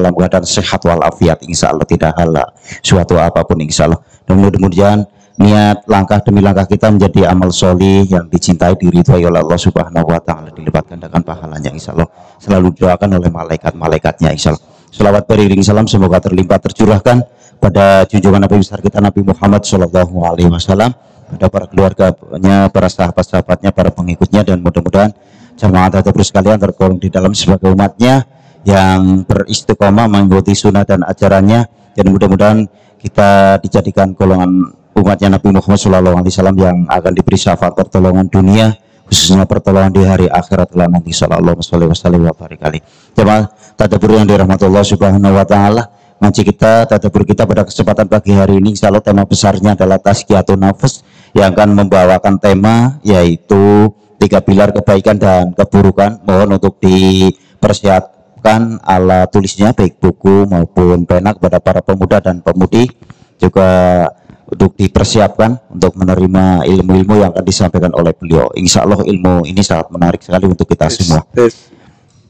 dalam keadaan sehat walafiat, insya Allah tidak halal suatu apapun, insya Allah. Dan mudah-mudahan niat langkah demi langkah kita menjadi amal solih yang dicintai, diridhoi oleh Allah Subhanahu wa Ta'ala, dilipat gandakan pahalanya, insya Allah. Selalu doakan oleh malaikat-malaikatnya, insya Allah. Selawat beriring salam semoga terlimpah tercurahkan pada junjungan Nabi besar kita Nabi Muhammad Shallallahu Alaihi Wasallam, pada para keluarganya, para sahabat-sahabatnya, para pengikutnya, dan mudah-mudahan jamaah tadabbur sekalian tergolong di dalam sebagai umatnya yang beristiqomah mengikuti sunnah dan ajarannya, dan mudah-mudahan kita dijadikan golongan umatnya Nabi Muhammad SAW yang akan diberi syafaat pertolongan dunia, khususnya pertolongan di hari akhirat nanti. Sallallahu alaihi wasallam wa barik alaihi. Jamaah tadabbur yang dirahmati Allah Subhanahu wa Ta'ala, ngaji kita, tadabbur kita pada kesempatan pagi hari ini, insya Allah tema besarnya adalah tazkiyatun nafs, yang akan membawakan tema yaitu 3 pilar kebaikan dan keburukan. Mohon untuk dipersiapkan alat tulisnya, baik buku maupun pena, kepada para pemuda dan pemudi juga untuk dipersiapkan untuk menerima ilmu-ilmu yang akan disampaikan oleh beliau. Insya Allah ilmu ini sangat menarik sekali untuk kita semua.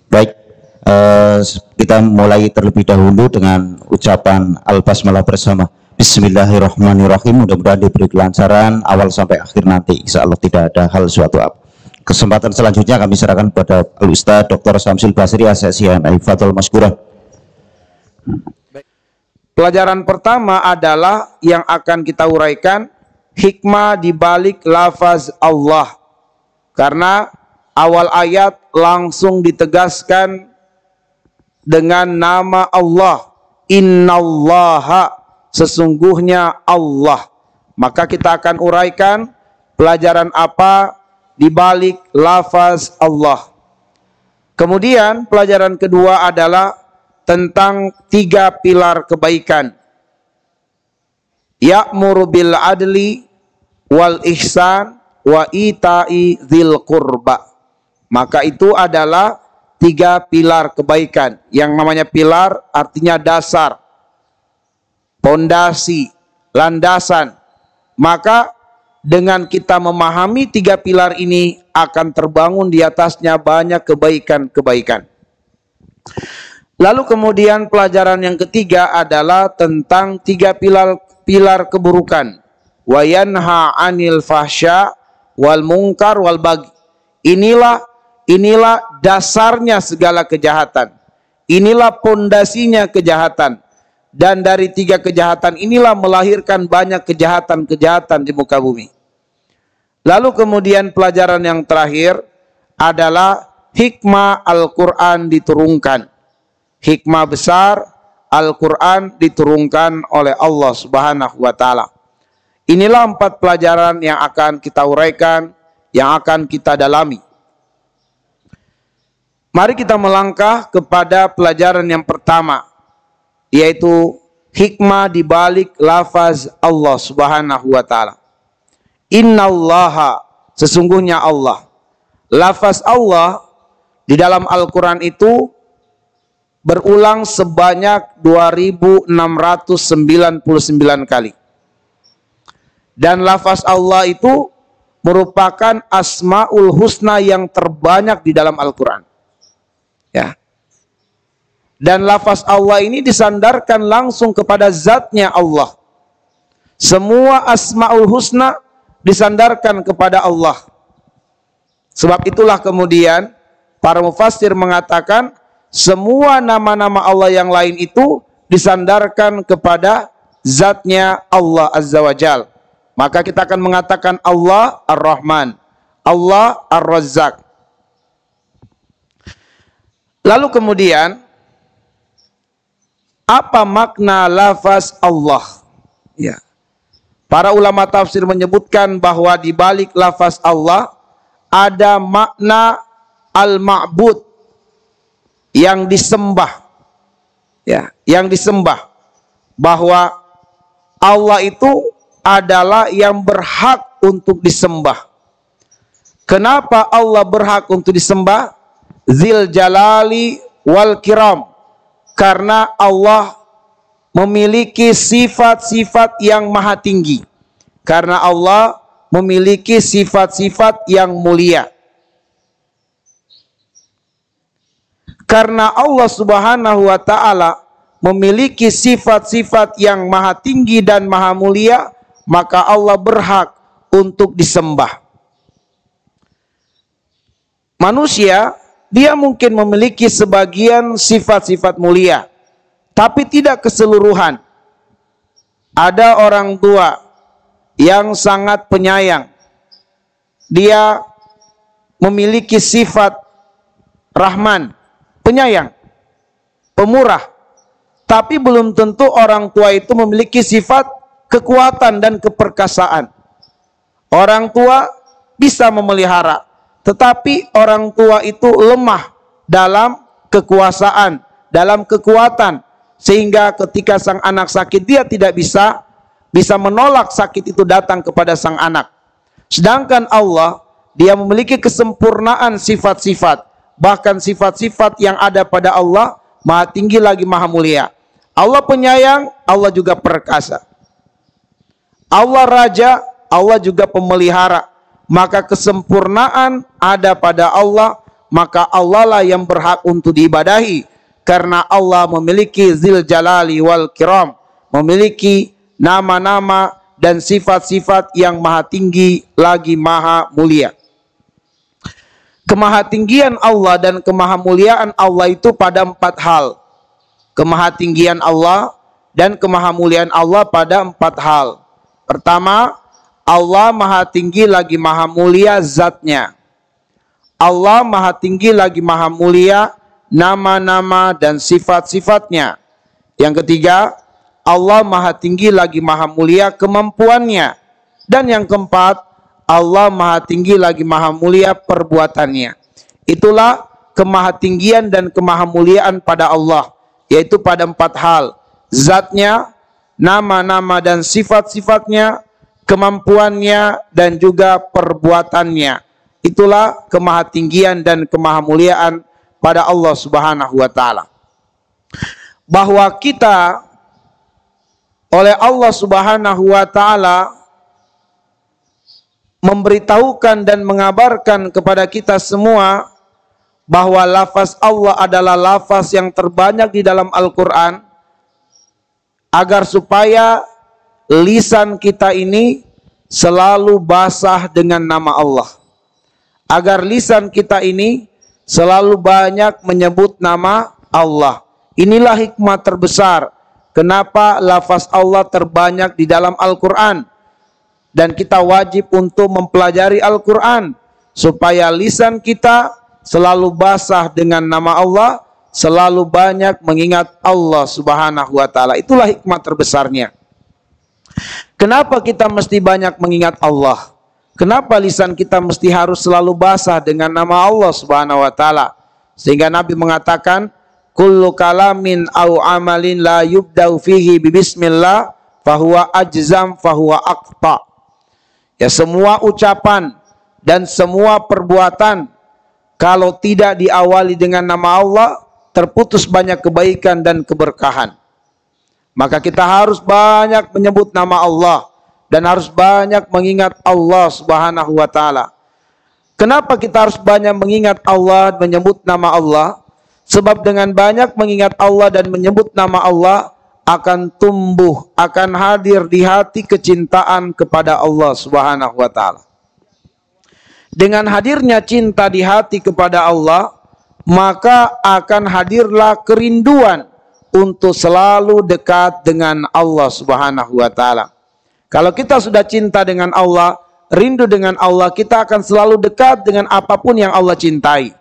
Baik, kita mulai terlebih dahulu dengan ucapan al-basmalah bersama. Bismillahirrahmanirrahim. Mudah-mudahan diberi kelancaran awal sampai akhir nanti, insya Allah tidak ada hal suatu apa. Kesempatan selanjutnya kami serahkan kepada Al-Ustaz Dr. Samsul Basri ASSIMI. Fadhol Maskurah. Pelajaran pertama adalah yang akan kita uraikan hikmah di balik lafaz Allah. Karena awal ayat langsung ditegaskan dengan nama Allah. Innallaha, sesungguhnya Allah. Maka kita akan uraikan pelajaran apa di balik lafaz Allah. Kemudian pelajaran kedua adalah tentang 3 pilar kebaikan. Ya'muru bil adli wal ihsan wa ita'i dzil qurba. Maka itu adalah 3 pilar kebaikan. Yang namanya pilar artinya dasar, pondasi, landasan. Maka dengan kita memahami 3 pilar ini akan terbangun di atasnya banyak kebaikan-kebaikan. Lalu kemudian pelajaran yang ketiga adalah tentang 3 pilar keburukan. Wa yanha 'anil fahsya wal munkar wal baghi. Inilah dasarnya segala kejahatan. Inilah pondasinya kejahatan. Dan dari 3 kejahatan inilah melahirkan banyak kejahatan-kejahatan di muka bumi. Lalu kemudian pelajaran yang terakhir adalah hikmah Al-Quran diturunkan. Hikmah besar Al-Quran diturunkan oleh Allah Subhanahu wa Ta'ala. Inilah 4 pelajaran yang akan kita uraikan, yang akan kita dalami. Mari kita melangkah kepada pelajaran yang pertama, yaitu hikmah di balik lafaz Allah Subhanahu wa Ta'ala. Innallaha, sesungguhnya Allah. Lafaz Allah di dalam Al-Quran itu berulang sebanyak 2699 kali. Dan lafaz Allah itu merupakan Asmaul Husna yang terbanyak di dalam Al-Quran. Ya. Dan lafaz Allah ini disandarkan langsung kepada zatnya Allah. Semua Asmaul Husna disandarkan kepada Allah. Sebab itulah kemudian para mufassir mengatakan semua nama-nama Allah yang lain itu disandarkan kepada zatnya Allah Azza wa Jal. Maka kita akan mengatakan Allah Ar-Rahman, Allah Ar-Razzaq. Lalu kemudian apa makna lafaz Allah? Ya. Para ulama tafsir menyebutkan bahwa di balik lafaz Allah ada makna al-ma'bud, yang disembah. Ya, yang disembah. Bahwa Allah itu adalah yang berhak untuk disembah. Kenapa Allah berhak untuk disembah? Zil jalali wal kiram. Karena Allah memiliki sifat-sifat yang maha tinggi. Karena Allah memiliki sifat-sifat yang mulia. Karena Allah Subhanahu wa Ta'ala memiliki sifat-sifat yang maha tinggi dan maha mulia, maka Allah berhak untuk disembah. Manusia, dia mungkin memiliki sebagian sifat-sifat mulia, tapi tidak keseluruhan. Ada orang tua yang sangat penyayang. Dia memiliki sifat Rahman, penyayang, pemurah. Tapi belum tentu orang tua itu memiliki sifat kekuatan dan keperkasaan. Orang tua bisa memelihara, tetapi orang tua itu lemah dalam kekuasaan, dalam kekuatan, sehingga ketika sang anak sakit dia tidak bisa menolak sakit itu datang kepada sang anak. Sedangkan Allah, dia memiliki kesempurnaan sifat-sifat, bahkan sifat-sifat yang ada pada Allah maha tinggi lagi maha mulia. Allah penyayang, Allah juga perkasa. Allah raja, Allah juga pemelihara. Maka kesempurnaan ada pada Allah, maka Allah lah yang berhak untuk diibadahi. Karena Allah memiliki zil jalali wal kiram, memiliki nama-nama dan sifat-sifat yang maha tinggi lagi maha mulia. Kemahatinggian Allah dan kemahamuliaan Allah itu pada 4 hal. Kemahatinggian Allah dan kemahamuliaan Allah pada 4 hal. Pertama, Allah maha tinggi lagi maha mulia zatnya. Allah maha tinggi lagi maha mulia nama-nama dan sifat-sifatnya. Yang ketiga, Allah maha tinggi lagi maha mulia kemampuannya. Dan yang keempat, Allah maha tinggi lagi maha mulia perbuatannya. Itulah kemahatinggian dan kemahamuliaan pada Allah, yaitu pada 4 hal. Zatnya, nama-nama dan sifat-sifatnya, kemampuannya, dan juga perbuatannya. Itulah kemahatinggian dan kemahamuliaan pada Allah Subhanahu wa ta'ala. Bahwa kita oleh Allah Subhanahu wa ta'ala memberitahukan dan mengabarkan kepada kita semua bahwa lafaz Allah adalah lafaz yang terbanyak di dalam Al-Quran, agar supaya lisan kita ini selalu basah dengan nama Allah, agar lisan kita ini selalu banyak menyebut nama Allah. Inilah hikmah terbesar kenapa lafaz Allah terbanyak di dalam Al-Quran. Dan kita wajib untuk mempelajari Al-Quran supaya lisan kita selalu basah dengan nama Allah, selalu banyak mengingat Allah Subhanahu wa ta'ala. Itulah hikmah terbesarnya. Kenapa kita mesti banyak mengingat Allah? Kenapa lisan kita mesti harus selalu basah dengan nama Allah Subhanahu wa ta'ala? Sehingga Nabi mengatakan, kullu kalamin au amalin la yubda'u fihi bibismillah fahuwa ajzam fahuwa aqta. Ya, semua ucapan dan semua perbuatan kalau tidak diawali dengan nama Allah, terputus banyak kebaikan dan keberkahan. Maka kita harus banyak menyebut nama Allah dan harus banyak mengingat Allah Subhanahu wa ta'ala. Kenapa kita harus banyak mengingat Allah, menyebut nama Allah? Sebab dengan banyak mengingat Allah dan menyebut nama Allah, akan tumbuh, akan hadir di hati kecintaan kepada Allah Subhanahu wa ta'ala. Dengan hadirnya cinta di hati kepada Allah, maka akan hadirlah kerinduan untuk selalu dekat dengan Allah Subhanahu wa ta'ala. Kalau kita sudah cinta dengan Allah, rindu dengan Allah, kita akan selalu dekat dengan apapun yang Allah cintai.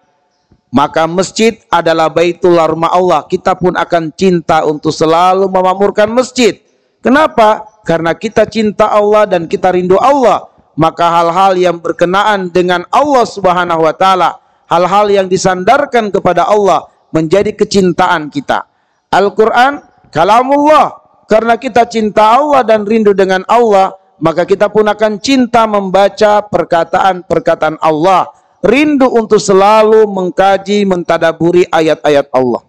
Maka masjid adalah baitullah, rumah Allah. Kita pun akan cinta untuk selalu memakmurkan masjid. Kenapa? Karena kita cinta Allah dan kita rindu Allah. Maka hal-hal yang berkenaan dengan Allah Subhanahu wa ta'ala, hal-hal yang disandarkan kepada Allah, menjadi kecintaan kita. Al-Quran, kalamullah. Karena kita cinta Allah dan rindu dengan Allah, maka kita pun akan cinta membaca perkataan-perkataan Allah. Rindu untuk selalu mengkaji, mentadaburi ayat-ayat Allah.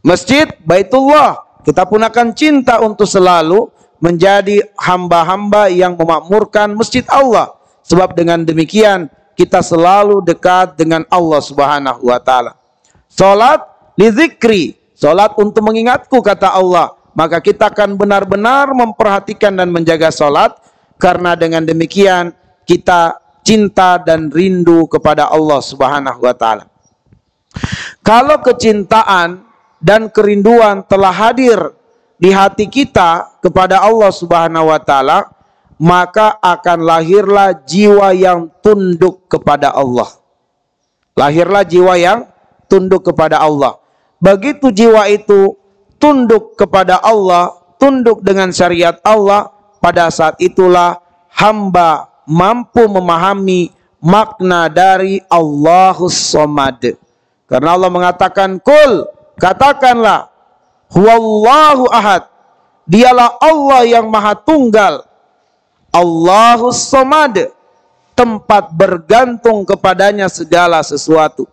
Masjid, baitullah. Kita pun akan cinta untuk selalu menjadi hamba-hamba yang memakmurkan masjid Allah. Sebab dengan demikian, kita selalu dekat dengan Allah Subhanahu wa ta'ala. Salat, li zikri. Salat untuk mengingatku, kata Allah. Maka kita akan benar-benar memperhatikan dan menjaga salat, karena dengan demikian kita cinta dan rindu kepada Allah Subhanahu wa taala. Kalau kecintaan dan kerinduan telah hadir di hati kita kepada Allah Subhanahu wa taala, maka akan lahirlah jiwa yang tunduk kepada Allah. Lahirlah jiwa yang tunduk kepada Allah. Begitu jiwa itu tunduk kepada Allah, tunduk dengan syariat Allah, pada saat itulah hamba mampu memahami makna dari Allahus Somad. Karena Allah mengatakan, "Qul," katakanlah, "Huwallahu ahad." Dialah Allah yang maha tunggal. Allahus Somad, tempat bergantung kepadanya segala sesuatu.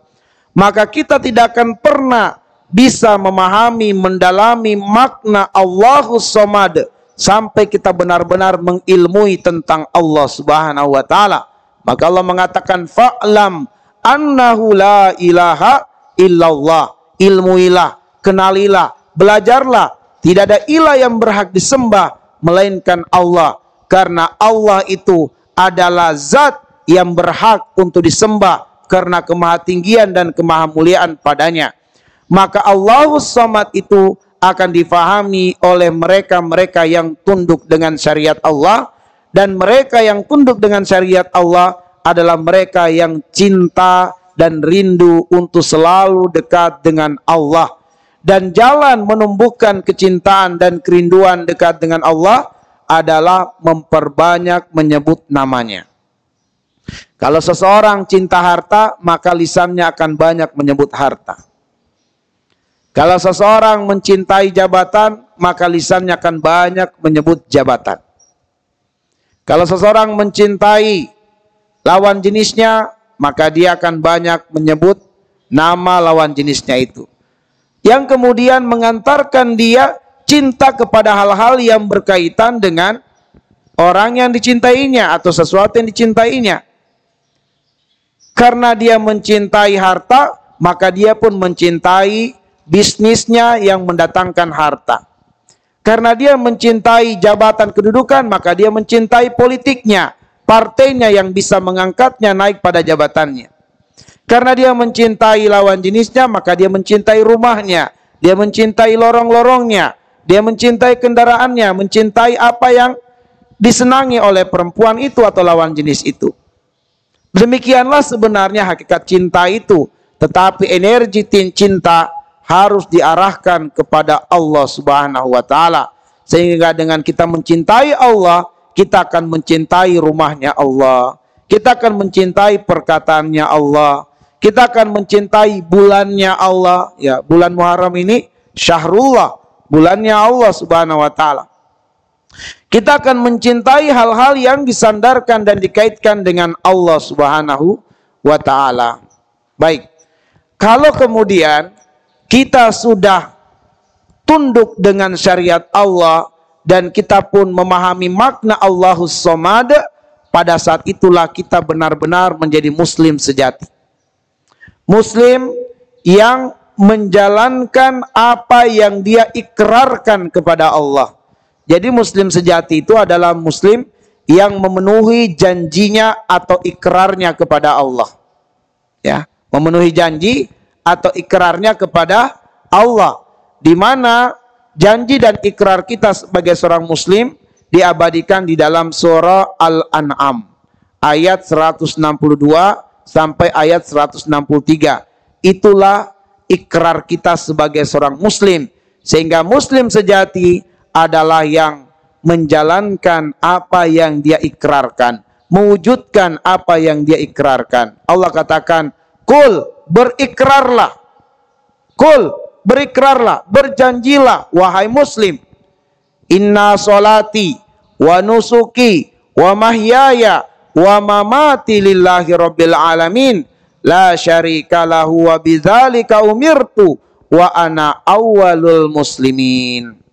Maka kita tidak akan pernah bisa memahami, mendalami makna Allahus Somad sampai kita benar-benar mengilmui tentang Allah Subhanahu wa taala. Maka Allah mengatakan, "Fa'lam annahu la ilaha illallah." Ilmuilah, kenalilah, belajarlah, tidak ada ilah yang berhak disembah melainkan Allah. Karena Allah itu adalah zat yang berhak untuk disembah karena kemahatinggian dan kemahamuliaan padanya. Maka Allahus Somad itu akan difahami oleh mereka-mereka yang tunduk dengan syariat Allah, dan mereka yang tunduk dengan syariat Allah adalah mereka yang cinta dan rindu untuk selalu dekat dengan Allah. Dan jalan menumbuhkan kecintaan dan kerinduan dekat dengan Allah adalah memperbanyak menyebut namanya. Kalau seseorang cinta harta, maka lisannya akan banyak menyebut harta. Kalau seseorang mencintai jabatan, maka lisannya akan banyak menyebut jabatan. Kalau seseorang mencintai lawan jenisnya, maka dia akan banyak menyebut nama lawan jenisnya itu. Yang kemudian mengantarkan dia cinta kepada hal-hal yang berkaitan dengan orang yang dicintainya atau sesuatu yang dicintainya. Karena dia mencintai harta, maka dia pun mencintai bisnisnya yang mendatangkan harta. Karena dia mencintai jabatan kedudukan, maka dia mencintai politiknya, partainya yang bisa mengangkatnya naik pada jabatannya. Karena dia mencintai lawan jenisnya, maka dia mencintai rumahnya, dia mencintai lorong-lorongnya, dia mencintai kendaraannya, mencintai apa yang disenangi oleh perempuan itu atau lawan jenis itu. Demikianlah sebenarnya hakikat cinta itu. Tetapi energi cinta harus diarahkan kepada Allah Subhanahu wa taala. Sehingga dengan kita mencintai Allah, kita akan mencintai rumahnya Allah. Kita akan mencintai perkataannya Allah. Kita akan mencintai bulannya Allah. Ya, bulan Muharram ini syahrullah, bulannya Allah Subhanahu wa taala. Kita akan mencintai hal-hal yang disandarkan dan dikaitkan dengan Allah Subhanahu wa taala. Baik. Kalau kemudian kita sudah tunduk dengan syariat Allah dan kita pun memahami makna Allahus Somad, pada saat itulah kita benar-benar menjadi muslim sejati. Muslim yang menjalankan apa yang dia ikrarkan kepada Allah. Jadi muslim sejati itu adalah muslim yang memenuhi janjinya atau ikrarnya kepada Allah. Ya, memenuhi janji atau ikrarnya kepada Allah, di mana janji dan ikrar kita sebagai seorang muslim diabadikan di dalam surah Al-An'am ayat 162 sampai ayat 163. Itulah ikrar kita sebagai seorang muslim, sehingga muslim sejati adalah yang menjalankan apa yang dia ikrarkan, mewujudkan apa yang dia ikrarkan. Allah katakan, "Qul," berikrarlah. "Qul," berikrarlah, berjanjilah wahai muslim. "Inna solati wa nusuki wa mahyaya wa mamati lillahi rabbil alamin la syarika lahu wa bidzalika umirtu wa ana awwalul muslimin."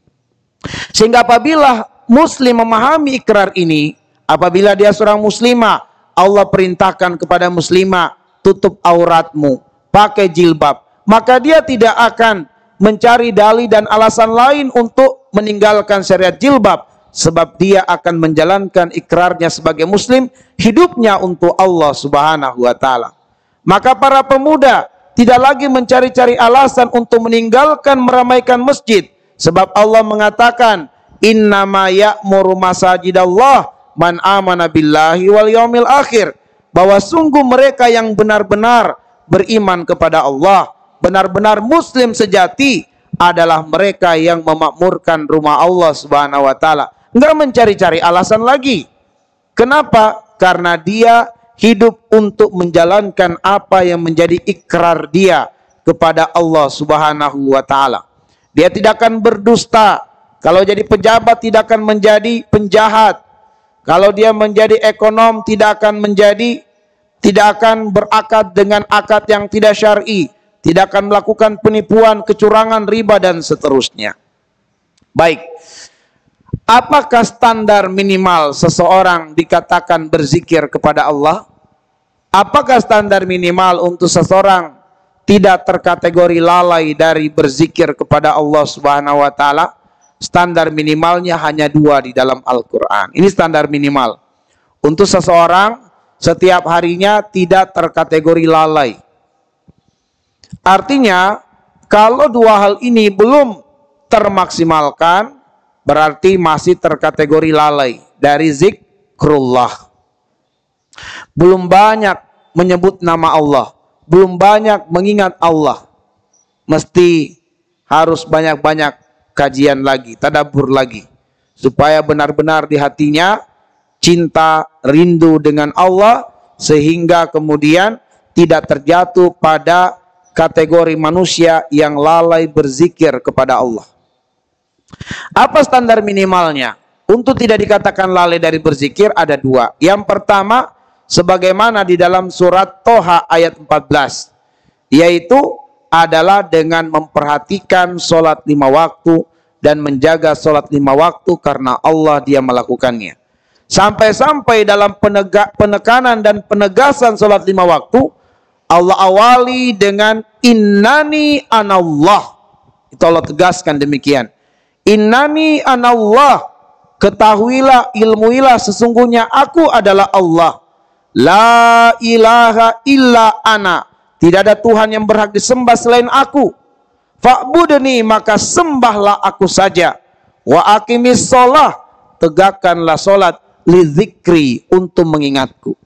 Sehingga apabila muslim memahami ikrar ini, apabila dia seorang muslimah, Allah perintahkan kepada muslimah, tutup auratmu, pakai jilbab, maka dia tidak akan mencari dalih dan alasan lain untuk meninggalkan syariat jilbab, sebab dia akan menjalankan ikrarnya sebagai muslim, hidupnya untuk Allah Subhanahu wa taala. Maka para pemuda tidak lagi mencari-cari alasan untuk meninggalkan meramaikan masjid, sebab Allah mengatakan, innama ya'muru masajidallah man amana billahi wal yaumil akhir, bahwa sungguh mereka yang benar-benar beriman kepada Allah, benar-benar muslim sejati, adalah mereka yang memakmurkan rumah Allah Subhanahu wa taala. Enggak mencari-cari alasan lagi. Kenapa? Karena dia hidup untuk menjalankan apa yang menjadi ikrar dia kepada Allah Subhanahu wa taala. Dia tidak akan berdusta. Kalau jadi pejabat tidak akan menjadi penjahat. Kalau dia menjadi ekonom tidak akan berakad dengan akad yang tidak syar'i, tidak akan melakukan penipuan, kecurangan, riba dan seterusnya. Baik. Apakah standar minimal seseorang dikatakan berzikir kepada Allah? Apakah standar minimal untuk seseorang tidak terkategori lalai dari berzikir kepada Allah Subhanahu wa taala? Standar minimalnya hanya 2 di dalam Al-Quran. Ini standar minimal. Untuk seseorang setiap harinya tidak terkategori lalai. Artinya, kalau 2 hal ini belum termaksimalkan, berarti masih terkategori lalai dari zikrullah. Belum banyak menyebut nama Allah, belum banyak mengingat Allah. Mesti harus banyak-banyak kajian lagi, tadabbur lagi, supaya benar-benar di hatinya cinta, rindu dengan Allah, sehingga kemudian tidak terjatuh pada kategori manusia yang lalai berzikir kepada Allah. Apa standar minimalnya? Untuk tidak dikatakan lalai dari berzikir ada 2. Yang pertama, sebagaimana di dalam surat Toha ayat 14, yaitu adalah dengan memperhatikan sholat 5 waktu dan menjaga sholat 5 waktu karena Allah dia melakukannya. Sampai-sampai dalam penekanan dan penegasan sholat 5 waktu, Allah awali dengan innani anallah. Itu Allah tegaskan demikian. Innani anallah, ketahuilah, ilmuilah, sesungguhnya aku adalah Allah. La ilaha illa ana, tidak ada Tuhan yang berhak disembah selain aku. Fa'budni, maka sembahlah aku saja. Wa aqimis sholah, tegakkanlah sholat, li dzikri, untuk mengingatku.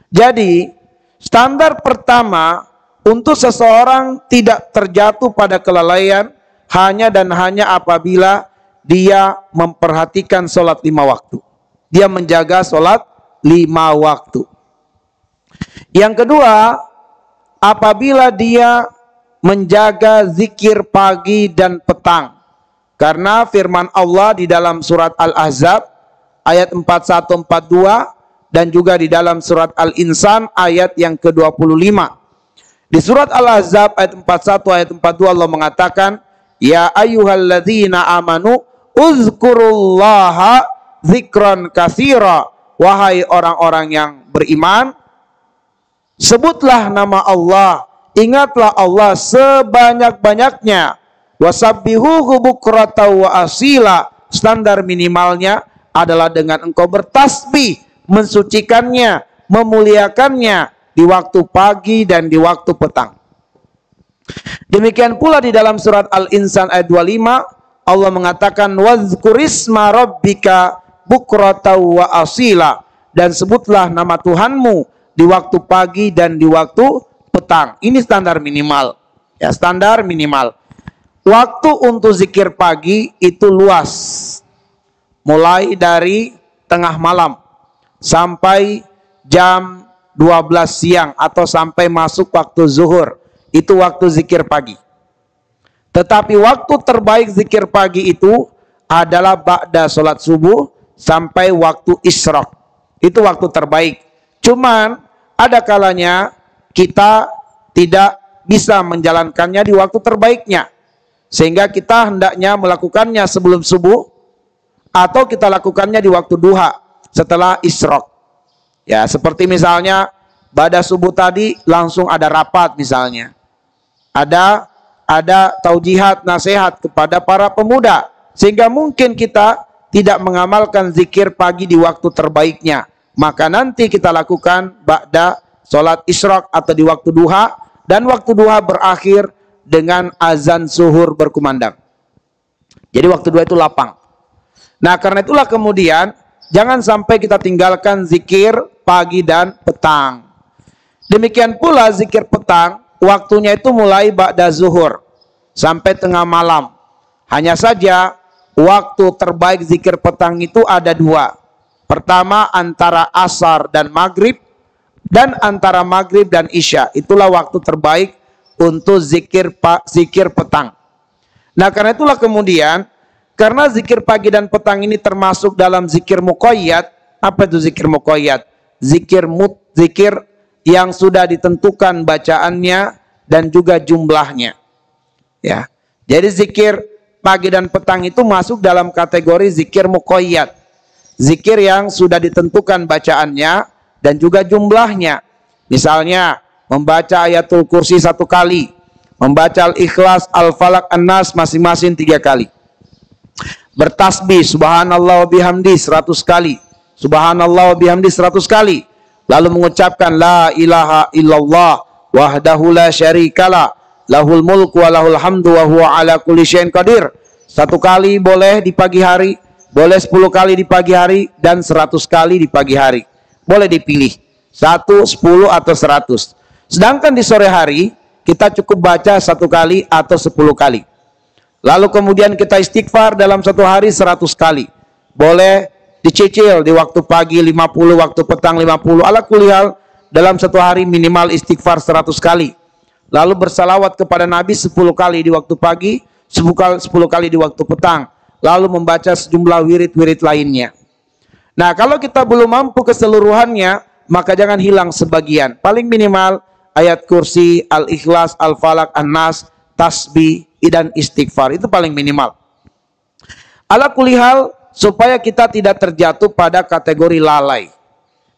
Jadi standar pertama untuk seseorang tidak terjatuh pada kelalaian hanya dan hanya apabila dia memperhatikan sholat 5 waktu. Dia menjaga sholat 5 waktu. Yang kedua, apabila dia menjaga zikir pagi dan petang. Karena firman Allah di dalam surat Al-Ahzab ayat 41-42 dan juga di dalam surat Al-Insan ayat yang ke-25. Di surat Al-Ahzab ayat 41 ayat 42 Allah mengatakan, ya ayyuhalladzina amanu uzkurullaha zikran katsira, wahai orang-orang yang beriman, sebutlah nama Allah, ingatlah Allah sebanyak-banyaknya. Wasabbihuhu bukratan wa asila, standar minimalnya adalah dengan engkau bertasbih, mensucikannya, memuliakannya di waktu pagi dan di waktu petang. Demikian pula di dalam surat Al-Insan ayat 25 Allah mengatakan wazkurisma rabbika bukratan wa asila, dan sebutlah nama Tuhanmu di waktu pagi dan di waktu petang. Ini standar minimal. Ya, standar minimal. Waktu untuk zikir pagi itu luas. Mulai dari tengah malam sampai jam 12 siang atau sampai masuk waktu zuhur. Itu waktu zikir pagi. Tetapi waktu terbaik zikir pagi itu adalah ba'da sholat subuh sampai waktu isyraq. Itu waktu terbaik. Cuman ada kalanya kita tidak bisa menjalankannya di waktu terbaiknya, sehingga kita hendaknya melakukannya sebelum subuh atau kita lakukannya di waktu duha setelah isyraq. Ya, seperti misalnya pada subuh tadi langsung ada rapat misalnya. Ada ada taujihat, nasihat kepada para pemuda, sehingga mungkin kita tidak mengamalkan zikir pagi di waktu terbaiknya. Maka nanti kita lakukan ba'da sholat isyraq atau di waktu duha, dan waktu duha berakhir dengan azan zuhur berkumandang. Jadi waktu duha itu lapang. Nah, karena itulah kemudian jangan sampai kita tinggalkan zikir pagi dan petang. Demikian pula zikir petang, waktunya itu mulai ba'da zuhur sampai tengah malam. Hanya saja waktu terbaik zikir petang itu ada dua. Pertama antara asar dan maghrib, dan antara maghrib dan isya. Itulah waktu terbaik untuk zikir petang. Nah, karena itulah kemudian, karena zikir pagi dan petang ini termasuk dalam zikir muqayyad. Apa itu zikir muqayyad? Zikir yang sudah ditentukan bacaannya dan juga jumlahnya. Ya. Jadi zikir pagi dan petang itu masuk dalam kategori zikir muqayyad. Zikir yang sudah ditentukan bacaannya dan juga jumlahnya. Misalnya membaca ayatul kursi 1 kali, membaca al-ikhlas, al-falak, an-nas masing-masing 3 kali. Bertasbih subhanallah wa bihamdi 100 kali, subhanallah wa bihamdi 100 kali. Lalu mengucapkan la ilaha illallah wahdahu la syarikalah lahul mulku wa lahul hamdu wa huwa ala kulli syai'in qadir. 1 kali boleh di pagi hari, boleh 10 kali di pagi hari, dan 100 kali di pagi hari. Boleh dipilih 1, 10 atau 100. Sedangkan di sore hari kita cukup baca 1 kali atau 10 kali. Lalu kemudian kita istighfar dalam 1 hari 100 kali. Boleh dicicil di waktu pagi 50, waktu petang 50. Ala kulli hal dalam 1 hari minimal istighfar 100 kali. Lalu bersalawat kepada Nabi 10 kali di waktu pagi, 10 kali di waktu petang. Lalu membaca sejumlah wirid-wirid lainnya. Nah, kalau kita belum mampu keseluruhannya, maka jangan hilang sebagian. Paling minimal ayat kursi, al-ikhlas, al-falak, an-nas, tasbih, dan istighfar. Itu paling minimal. Ala kulli hal, supaya kita tidak terjatuh pada kategori lalai.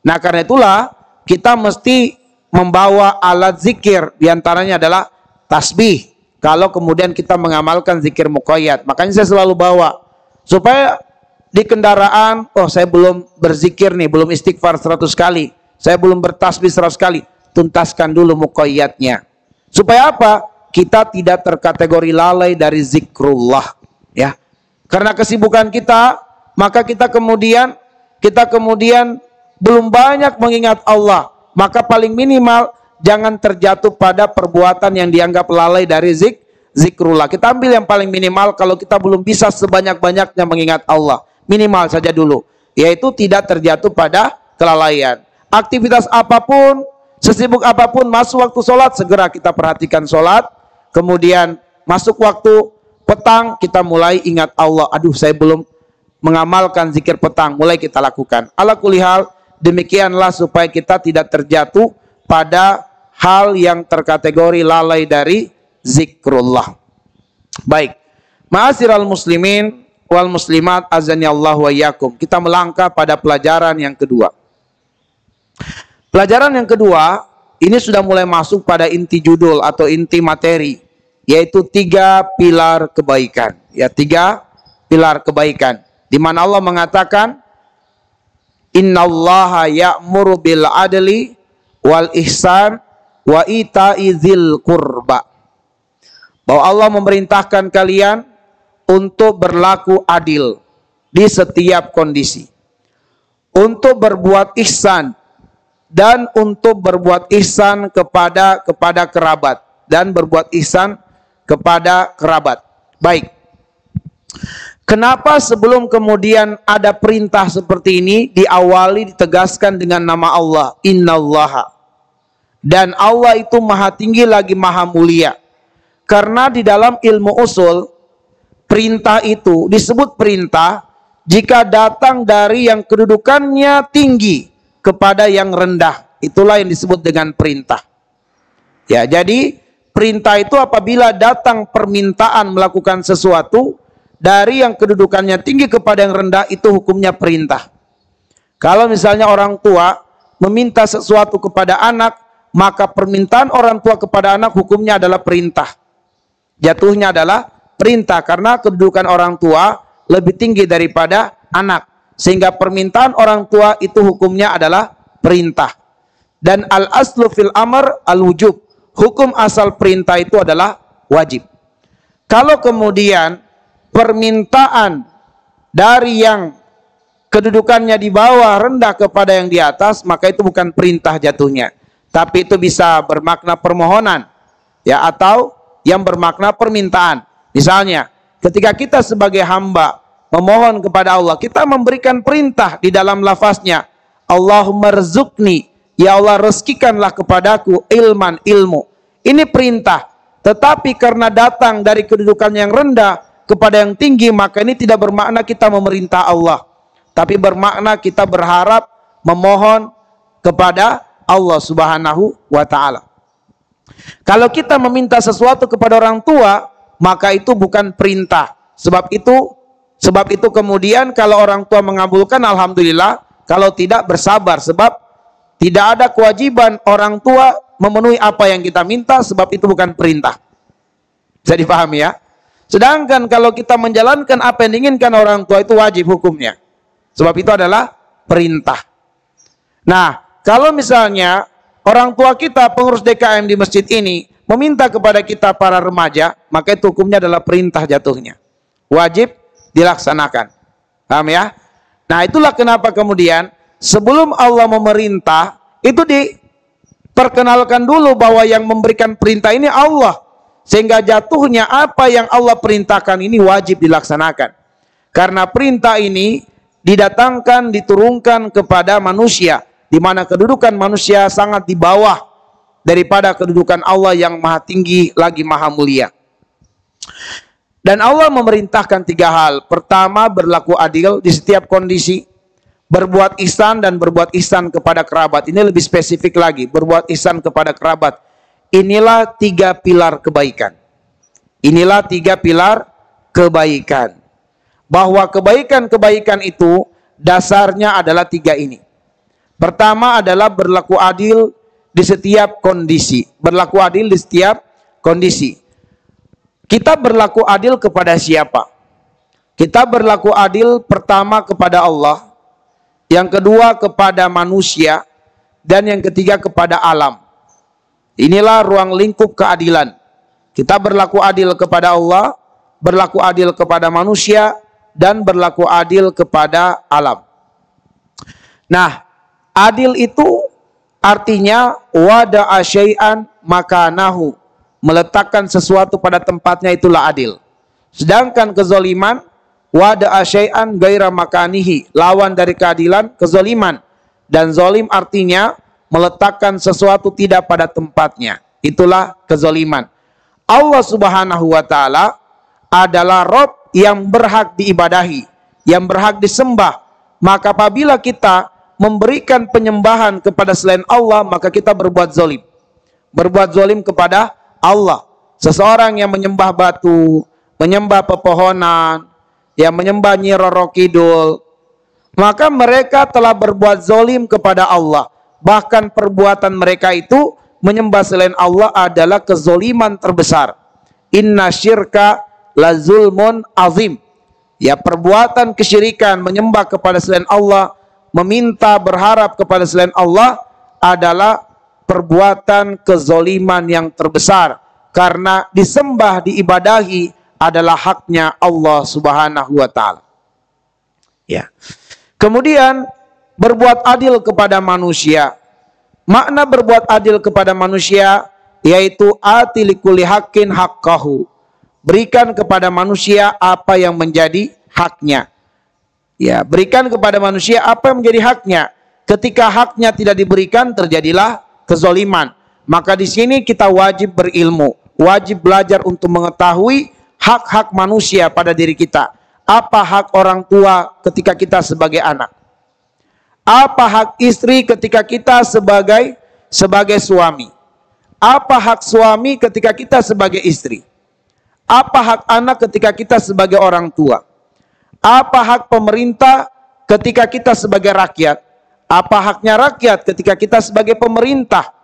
Nah, karena itulah kita mesti membawa alat zikir. Di antaranya adalah tasbih. Kalau kemudian kita mengamalkan zikir muqayyad, makanya saya selalu bawa. Supaya di kendaraan, oh saya belum berzikir nih, belum istighfar 100 kali. Saya belum bertasbih 100 kali. Tuntaskan dulu muqayyadnya. Supaya apa? Kita tidak terkategori lalai dari zikrullah, ya. Karena kesibukan kita, maka kita kemudian belum banyak mengingat Allah. Maka paling minimal jangan terjatuh pada perbuatan yang dianggap lalai dari zikrullah. Kita ambil yang paling minimal. Kalau kita belum bisa sebanyak-banyaknya mengingat Allah, minimal saja dulu, yaitu tidak terjatuh pada kelalaian. Aktivitas apapun, sesibuk apapun, masuk waktu sholat, segera kita perhatikan sholat. Kemudian masuk waktu petang, kita mulai ingat Allah. Aduh, saya belum mengamalkan zikir petang, mulai kita lakukan. Ala kulli hal, demikianlah supaya kita tidak terjatuh pada hal yang terkategori lalai dari zikrullah. Baik, ma'asyiral muslimin wal muslimat azanillahu wa iyyakum. Kita melangkah pada pelajaran yang kedua. Pelajaran yang kedua ini sudah mulai masuk pada inti judul atau inti materi, yaitu 3 pilar kebaikan. Ya, 3 pilar kebaikan. Di mana Allah mengatakan, innallaha ya'muru bil adli wal ihsan wa ita'i dzil qurba. Bahwa Allah memerintahkan kalian untuk berlaku adil di setiap kondisi, untuk berbuat ihsan, dan untuk berbuat ihsan kepada kerabat, dan berbuat ihsan kepada kerabat. Baik. Kenapa sebelum kemudian ada perintah seperti ini diawali ditegaskan dengan nama Allah, innallaha. Dan Allah itu maha tinggi lagi maha mulia. Karena di dalam ilmu usul, perintah itu disebut perintah jika datang dari yang kedudukannya tinggi kepada yang rendah. Itulah yang disebut dengan perintah. Ya, jadi perintah itu apabila datang permintaan melakukan sesuatu dari yang kedudukannya tinggi kepada yang rendah, itu hukumnya perintah. Kalau misalnya orang tua meminta sesuatu kepada anak, maka permintaan orang tua kepada anak hukumnya adalah perintah. Jatuhnya adalah perintah karena kedudukan orang tua lebih tinggi daripada anak. Sehingga permintaan orang tua itu hukumnya adalah perintah. Dan al-aslu fil amr al-wujub. Hukum asal perintah itu adalah wajib. Kalau kemudian permintaan dari yang kedudukannya di bawah rendah kepada yang di atas, maka itu bukan perintah jatuhnya. Tapi itu bisa bermakna permohonan, ya, atau yang bermakna permintaan. Misalnya, ketika kita sebagai hamba memohon kepada Allah, kita memberikan perintah di dalam lafaznya, Allahumma rzuqni, ya Allah rezekikanlah kepadaku ilman, ilmu. Ini perintah. Tetapi karena datang dari kedudukan yang rendah kepada yang tinggi, maka ini tidak bermakna kita memerintah Allah. Tapi bermakna kita berharap memohon kepada Allah Subhanahu wa ta'ala. Kalau kita meminta sesuatu kepada orang tua, maka itu bukan perintah. Sebab itu kemudian kalau orang tua mengabulkan, alhamdulillah. Kalau tidak, bersabar. Sebab tidak ada kewajiban orang tua memenuhi apa yang kita minta, sebab itu bukan perintah. Bisa dipahami ya? Sedangkan kalau kita menjalankan apa yang diinginkan orang tua, itu wajib hukumnya. Sebab itu adalah perintah. Nah, kalau misalnya orang tua kita, pengurus DKM di masjid ini, meminta kepada kita para remaja, maka itu hukumnya adalah perintah jatuhnya. Wajib dilaksanakan. Paham ya? Nah, itulah kenapa kemudian sebelum Allah memerintah, itu diperkenalkan dulu bahwa yang memberikan perintah ini Allah. Sehingga jatuhnya apa yang Allah perintahkan ini wajib dilaksanakan. Karena perintah ini didatangkan, diturunkan kepada manusia, di mana kedudukan manusia sangat di bawah daripada kedudukan Allah yang maha tinggi lagi maha mulia. Dan Allah memerintahkan 3 hal. Pertama, berlaku adil di setiap kondisi. Berbuat ihsan dan berbuat ihsan kepada kerabat. Ini lebih spesifik lagi. Berbuat ihsan kepada kerabat. Inilah 3 pilar kebaikan. Inilah 3 pilar kebaikan. Bahwa kebaikan-kebaikan itu dasarnya adalah 3 ini. Pertama adalah berlaku adil di setiap kondisi. Berlaku adil di setiap kondisi. Kita berlaku adil kepada siapa? Kita berlaku adil pertama kepada Allah, yang kedua kepada manusia, dan yang ketiga kepada alam. Inilah ruang lingkup keadilan. Kita berlaku adil kepada Allah, berlaku adil kepada manusia, dan berlaku adil kepada alam. Nah, adil itu artinya wada'a syai'an makanahu, meletakkan sesuatu pada tempatnya, itulah adil. Sedangkan kezaliman, wada'a syai'an gaira makanihi, lawan dari keadilan, kezaliman. Dan zalim artinya meletakkan sesuatu tidak pada tempatnya, itulah kezaliman. Allah Subhanahu wa ta'ala adalah Rabb yang berhak diibadahi, yang berhak disembah. Maka apabila kita memberikan penyembahan kepada selain Allah, maka kita berbuat zalim. Berbuat zalim kepada Allah. Seseorang yang menyembah batu, menyembah pepohonan, yang menyembah Nyi Roro Kidul, maka mereka telah berbuat zalim kepada Allah. Bahkan perbuatan mereka itu menyembah selain Allah adalah kezoliman terbesar. Inna syirka la zulmun azim. Ya, perbuatan kesyirikan, menyembah kepada selain Allah, meminta berharap kepada selain Allah adalah perbuatan kezoliman yang terbesar. Karena disembah, diibadahi adalah haknya Allah Subhanahu wa ta'ala. Ya. Kemudian berbuat adil kepada manusia. Makna berbuat adil kepada manusia yaitu ati likulli haqqin haqqahu. Berikan kepada manusia apa yang menjadi haknya. Ya, berikan kepada manusia apa yang menjadi haknya. Ketika haknya tidak diberikan, terjadilah kezoliman. Maka di sini kita wajib berilmu, wajib belajar untuk mengetahui hak-hak manusia pada diri kita. Apa hak orang tua ketika kita sebagai anak? Apa hak istri ketika kita sebagai suami? Apa hak suami ketika kita sebagai istri? Apa hak anak ketika kita sebagai orang tua? Apa hak pemerintah ketika kita sebagai rakyat? Apa haknya rakyat ketika kita sebagai pemerintah?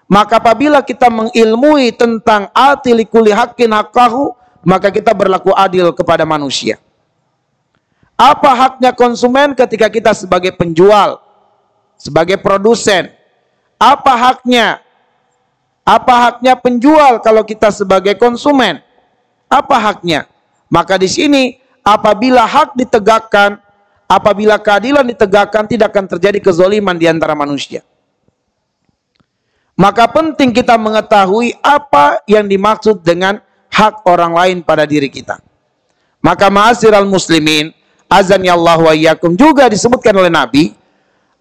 Maka apabila kita mengilmui tentang ati likulli haqqin haqqahu, maka kita berlaku adil kepada manusia. Apa haknya konsumen ketika kita sebagai penjual, sebagai produsen? Apa haknya? Apa haknya penjual kalau kita sebagai konsumen? Apa haknya? Maka di sini apabila hak ditegakkan, apabila keadilan ditegakkan, tidak akan terjadi kezaliman di antara manusia. Maka penting kita mengetahui apa yang dimaksud dengan hak orang lain pada diri kita. Maka ma'asyiral muslimin, azani Allah wa iyyakum, juga disebutkan oleh Nabi,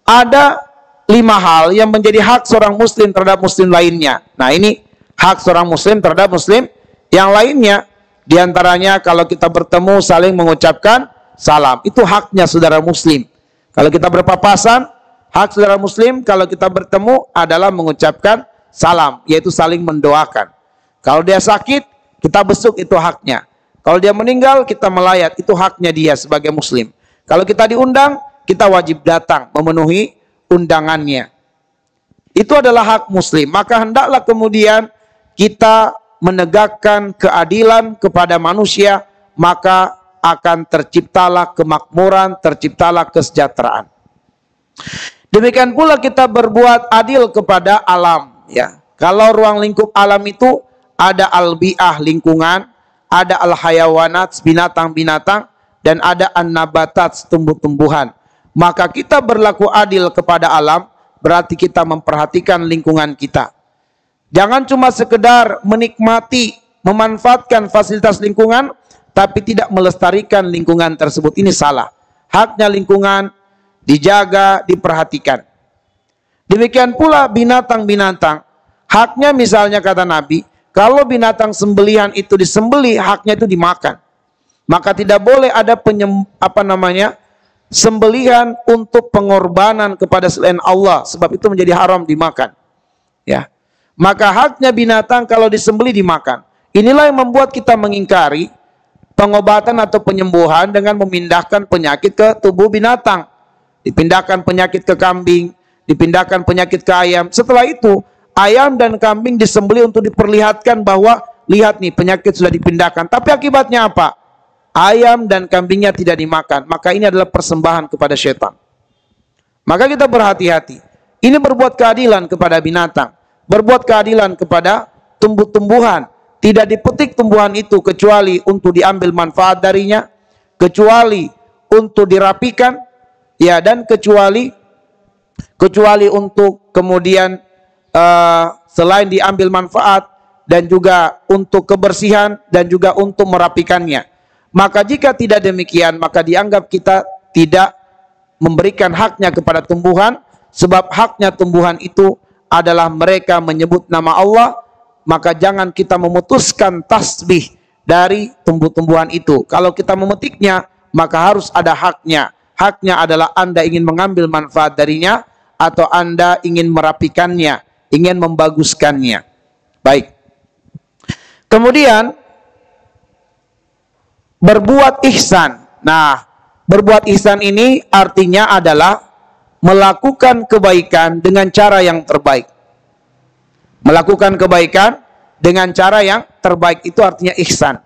ada 5 hal yang menjadi hak seorang muslim terhadap muslim lainnya. Nah, ini hak seorang muslim terhadap muslim yang lainnya. Di antaranya kalau kita bertemu saling mengucapkan salam. Itu haknya saudara muslim. Kalau kita berpapasan, hak saudara muslim kalau kita bertemu adalah mengucapkan salam, yaitu saling mendoakan. Kalau dia sakit, kita besuk, itu haknya. Kalau dia meninggal, kita melayat, itu haknya dia sebagai muslim. Kalau kita diundang, kita wajib datang, memenuhi undangannya. Itu adalah hak muslim. Maka hendaklah kemudian kita menegakkan keadilan kepada manusia, maka akan terciptalah kemakmuran, terciptalah kesejahteraan. Demikian pula kita berbuat adil kepada alam, ya. Kalau ruang lingkup alam itu ada albiah, lingkungan, ada al-hayawanat, binatang-binatang, dan ada an-nabatat, tumbuh-tumbuhan. Maka kita berlaku adil kepada alam, berarti kita memperhatikan lingkungan kita. Jangan cuma sekedar menikmati, memanfaatkan fasilitas lingkungan, tapi tidak melestarikan lingkungan tersebut. Ini salah. Haknya lingkungan dijaga, diperhatikan. Demikian pula binatang-binatang. Haknya misalnya kata Nabi, kalau binatang sembelihan itu disembelih, haknya itu dimakan. Maka tidak boleh ada sembelihan untuk pengorbanan kepada selain Allah, sebab itu menjadi haram dimakan. Ya. Maka haknya binatang kalau disembelih dimakan. Inilah yang membuat kita mengingkari pengobatan atau penyembuhan dengan memindahkan penyakit ke tubuh binatang. Dipindahkan penyakit ke kambing, dipindahkan penyakit ke ayam. Setelah itu, ayam dan kambing disembelih untuk diperlihatkan bahwa lihat nih, penyakit sudah dipindahkan. Tapi akibatnya apa? Ayam dan kambingnya tidak dimakan. Maka ini adalah persembahan kepada syaitan. Maka kita berhati-hati. Ini berbuat keadilan kepada binatang, berbuat keadilan kepada tumbuh-tumbuhan. Tidak dipetik tumbuhan itu kecuali untuk diambil manfaat darinya, kecuali untuk dirapikan, ya, dan kecuali untuk kemudian selain diambil manfaat, dan juga untuk kebersihan, dan juga untuk merapikannya. Maka jika tidak demikian, maka dianggap kita tidak memberikan haknya kepada tumbuhan, sebab haknya tumbuhan itu adalah mereka menyebut nama Allah. Maka jangan kita memutuskan tasbih dari tumbuh-tumbuhan itu. Kalau kita memetiknya, maka harus ada haknya. Haknya adalah Anda ingin mengambil manfaat darinya, atau Anda ingin merapikannya, ingin membaguskannya. Baik. Kemudian berbuat ihsan. Nah, berbuat ihsan ini artinya adalah melakukan kebaikan dengan cara yang terbaik. Melakukan kebaikan dengan cara yang terbaik, itu artinya ihsan.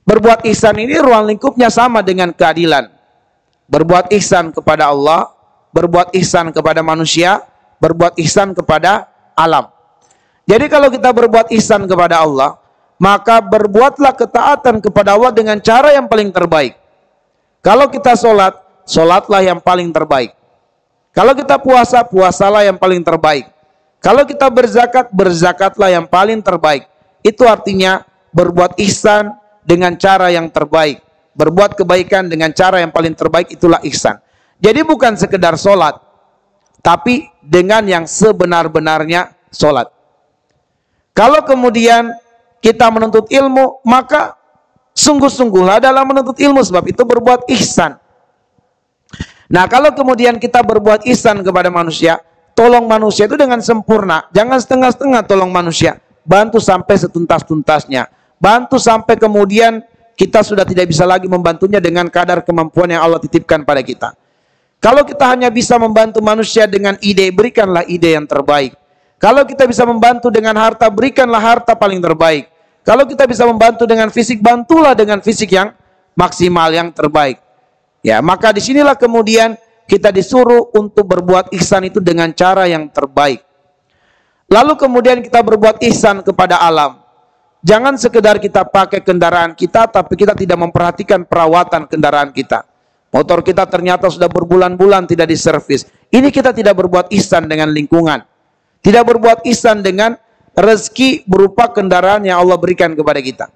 Berbuat ihsan ini ruang lingkupnya sama dengan keadilan. Berbuat ihsan kepada Allah, berbuat ihsan kepada manusia, berbuat ihsan kepada alam. Jadi kalau kita berbuat ihsan kepada Allah, maka berbuatlah ketaatan kepada Allah dengan cara yang paling terbaik. Kalau kita sholat, sholatlah yang paling terbaik. Kalau kita puasa, puasalah yang paling terbaik. Kalau kita berzakat, berzakatlah yang paling terbaik. Itu artinya berbuat ihsan dengan cara yang terbaik. Berbuat kebaikan dengan cara yang paling terbaik, itulah ihsan. Jadi bukan sekedar sholat, tapi dengan yang sebenar-benarnya sholat. Kalau kemudian kita menuntut ilmu, maka sungguh-sungguhlah dalam menuntut ilmu, sebab itu berbuat ihsan. Nah, kalau kemudian kita berbuat ihsan kepada manusia, tolong manusia itu dengan sempurna. Jangan setengah-setengah tolong manusia. Bantu sampai setuntas-tuntasnya. Bantu sampai kemudian kita sudah tidak bisa lagi membantunya dengan kadar kemampuan yang Allah titipkan pada kita. Kalau kita hanya bisa membantu manusia dengan ide, berikanlah ide yang terbaik. Kalau kita bisa membantu dengan harta, berikanlah harta paling terbaik. Kalau kita bisa membantu dengan fisik, bantulah dengan fisik yang maksimal, yang terbaik. Ya, maka disinilah kemudian kita disuruh untuk berbuat ihsan itu dengan cara yang terbaik. Lalu kemudian kita berbuat ihsan kepada alam. Jangan sekedar kita pakai kendaraan kita, tapi kita tidak memperhatikan perawatan kendaraan kita. Motor kita ternyata sudah berbulan-bulan tidak diservis. Ini kita tidak berbuat ihsan dengan lingkungan. Tidak berbuat ihsan dengan rezeki berupa kendaraan yang Allah berikan kepada kita.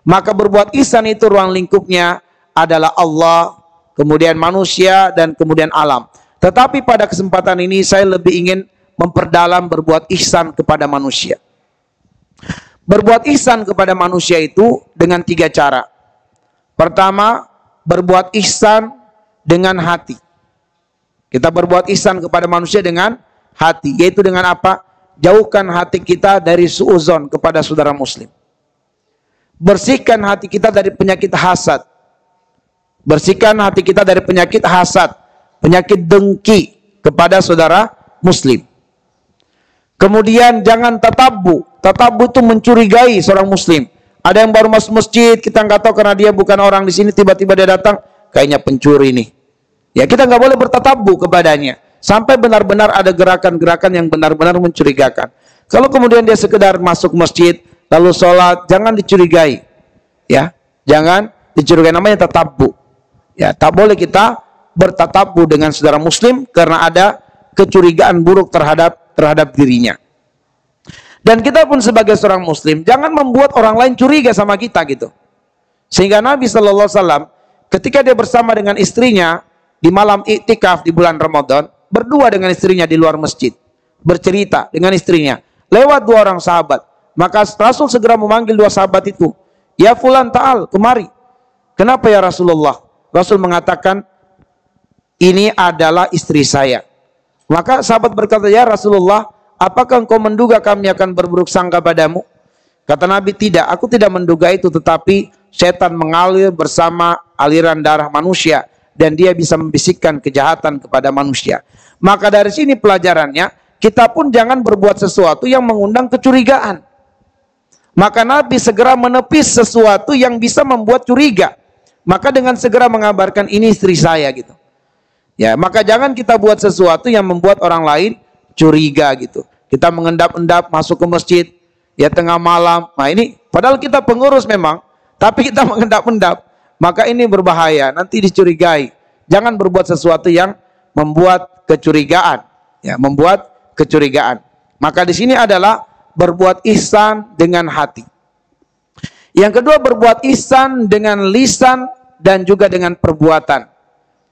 Maka berbuat ihsan itu ruang lingkupnya adalah Allah, kemudian manusia, dan kemudian alam. Tetapi pada kesempatan ini saya lebih ingin memperdalam berbuat ihsan kepada manusia. Berbuat ihsan kepada manusia itu dengan 3 cara. Pertama, berbuat ihsan dengan hati. Kita berbuat ihsan kepada manusia dengan hati, yaitu dengan apa? Jauhkan hati kita dari suuzon kepada saudara muslim. Bersihkan hati kita dari penyakit hasad. Bersihkan hati kita dari penyakit hasad, penyakit dengki kepada saudara muslim. Kemudian jangan tatabu. Tatabu itu mencurigai seorang muslim. Ada yang baru masuk masjid, kita nggak tahu karena dia bukan orang di sini, tiba-tiba dia datang, kayaknya pencuri nih. Ya, kita nggak boleh bertatabu kepadanya sampai benar-benar ada gerakan-gerakan yang benar-benar mencurigakan. Kalau kemudian dia sekedar masuk masjid lalu sholat, jangan dicurigai. Ya, jangan dicurigai, namanya tatabu. Ya, tak boleh kita bertatabu dengan saudara muslim karena ada kecurigaan buruk terhadap dirinya. Dan kita pun sebagai seorang muslim jangan membuat orang lain curiga sama kita gitu. Sehingga Nabi sallallahu alaihi wasallam ketika dia bersama dengan istrinya di malam iktikaf di bulan Ramadan, berdua dengan istrinya di luar masjid, bercerita dengan istrinya, lewat 2 orang sahabat. Maka Rasul segera memanggil 2 sahabat itu, "Ya fulan, ta'al, kemari." "Kenapa ya Rasulullah?" Rasul mengatakan, "Ini adalah istri saya." Maka sahabat berkata, "Ya Rasulullah, apakah engkau menduga kami akan berburuk sangka padamu?" Kata Nabi, "Tidak, aku tidak menduga itu, tetapi setan mengalir bersama aliran darah manusia dan dia bisa membisikkan kejahatan kepada manusia." Maka dari sini pelajarannya, kita pun jangan berbuat sesuatu yang mengundang kecurigaan. Maka Nabi segera menepis sesuatu yang bisa membuat curiga. Maka dengan segera mengabarkan, "Ini istri saya," gitu. Ya, maka jangan kita buat sesuatu yang membuat orang lain curiga gitu. Kita mengendap-endap masuk ke masjid ya tengah malam. Nah, ini padahal kita pengurus memang, tapi kita mengendap-endap. Maka ini berbahaya, nanti dicurigai. Jangan berbuat sesuatu yang membuat kecurigaan, ya, membuat kecurigaan. Maka di sini adalah berbuat ihsan dengan hati. Yang kedua, berbuat ihsan dengan lisan dan juga dengan perbuatan.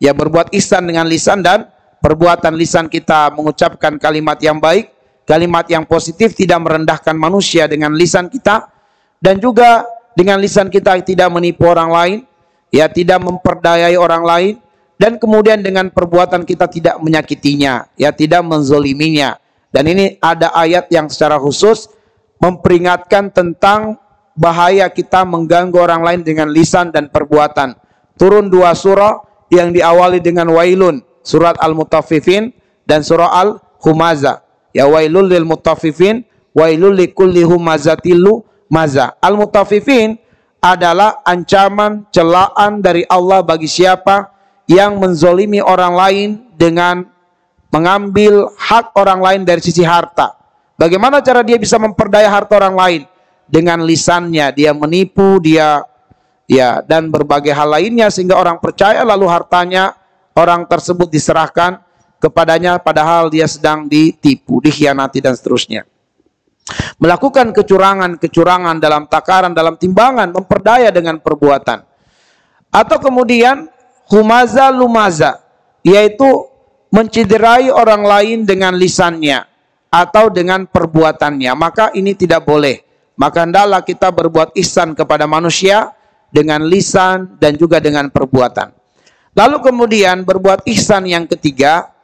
Ya, berbuat ihsan dengan lisan dan perbuatan. Lisan kita mengucapkan kalimat yang baik, kalimat yang positif, tidak merendahkan manusia dengan lisan kita, dan juga dengan lisan kita tidak menipu orang lain, ya, tidak memperdayai orang lain, dan kemudian dengan perbuatan kita tidak menyakitinya, ya, tidak menzoliminya. Dan ini ada ayat yang secara khusus memperingatkan tentang bahaya kita mengganggu orang lain dengan lisan dan perbuatan. Turun 2 surah yang diawali dengan wailun, surat Al-Mutaffifin dan surah Al-Humazah. Ya, wailul lil mutaffifin, wailul likulli humazatil lumazah. Al-Mutaffifin adalah ancaman, celaan dari Allah bagi siapa yang menzolimi orang lain dengan mengambil hak orang lain dari sisi harta. Bagaimana cara dia bisa memperdaya harta orang lain? Dengan lisannya, dia menipu, dia ya, dan berbagai hal lainnya sehingga orang percaya, lalu hartanya orang tersebut diserahkan kepadanya padahal dia sedang ditipu, dikhianati dan seterusnya. Melakukan kecurangan dalam takaran, dalam timbangan, memperdaya dengan perbuatan. Atau kemudian humaza lumaza, yaitu menciderai orang lain dengan lisannya atau dengan perbuatannya. Maka ini tidak boleh. Maka hendaklah kita berbuat ihsan kepada manusia dengan lisan dan juga dengan perbuatan. Lalu kemudian berbuat ihsan yang ketiga,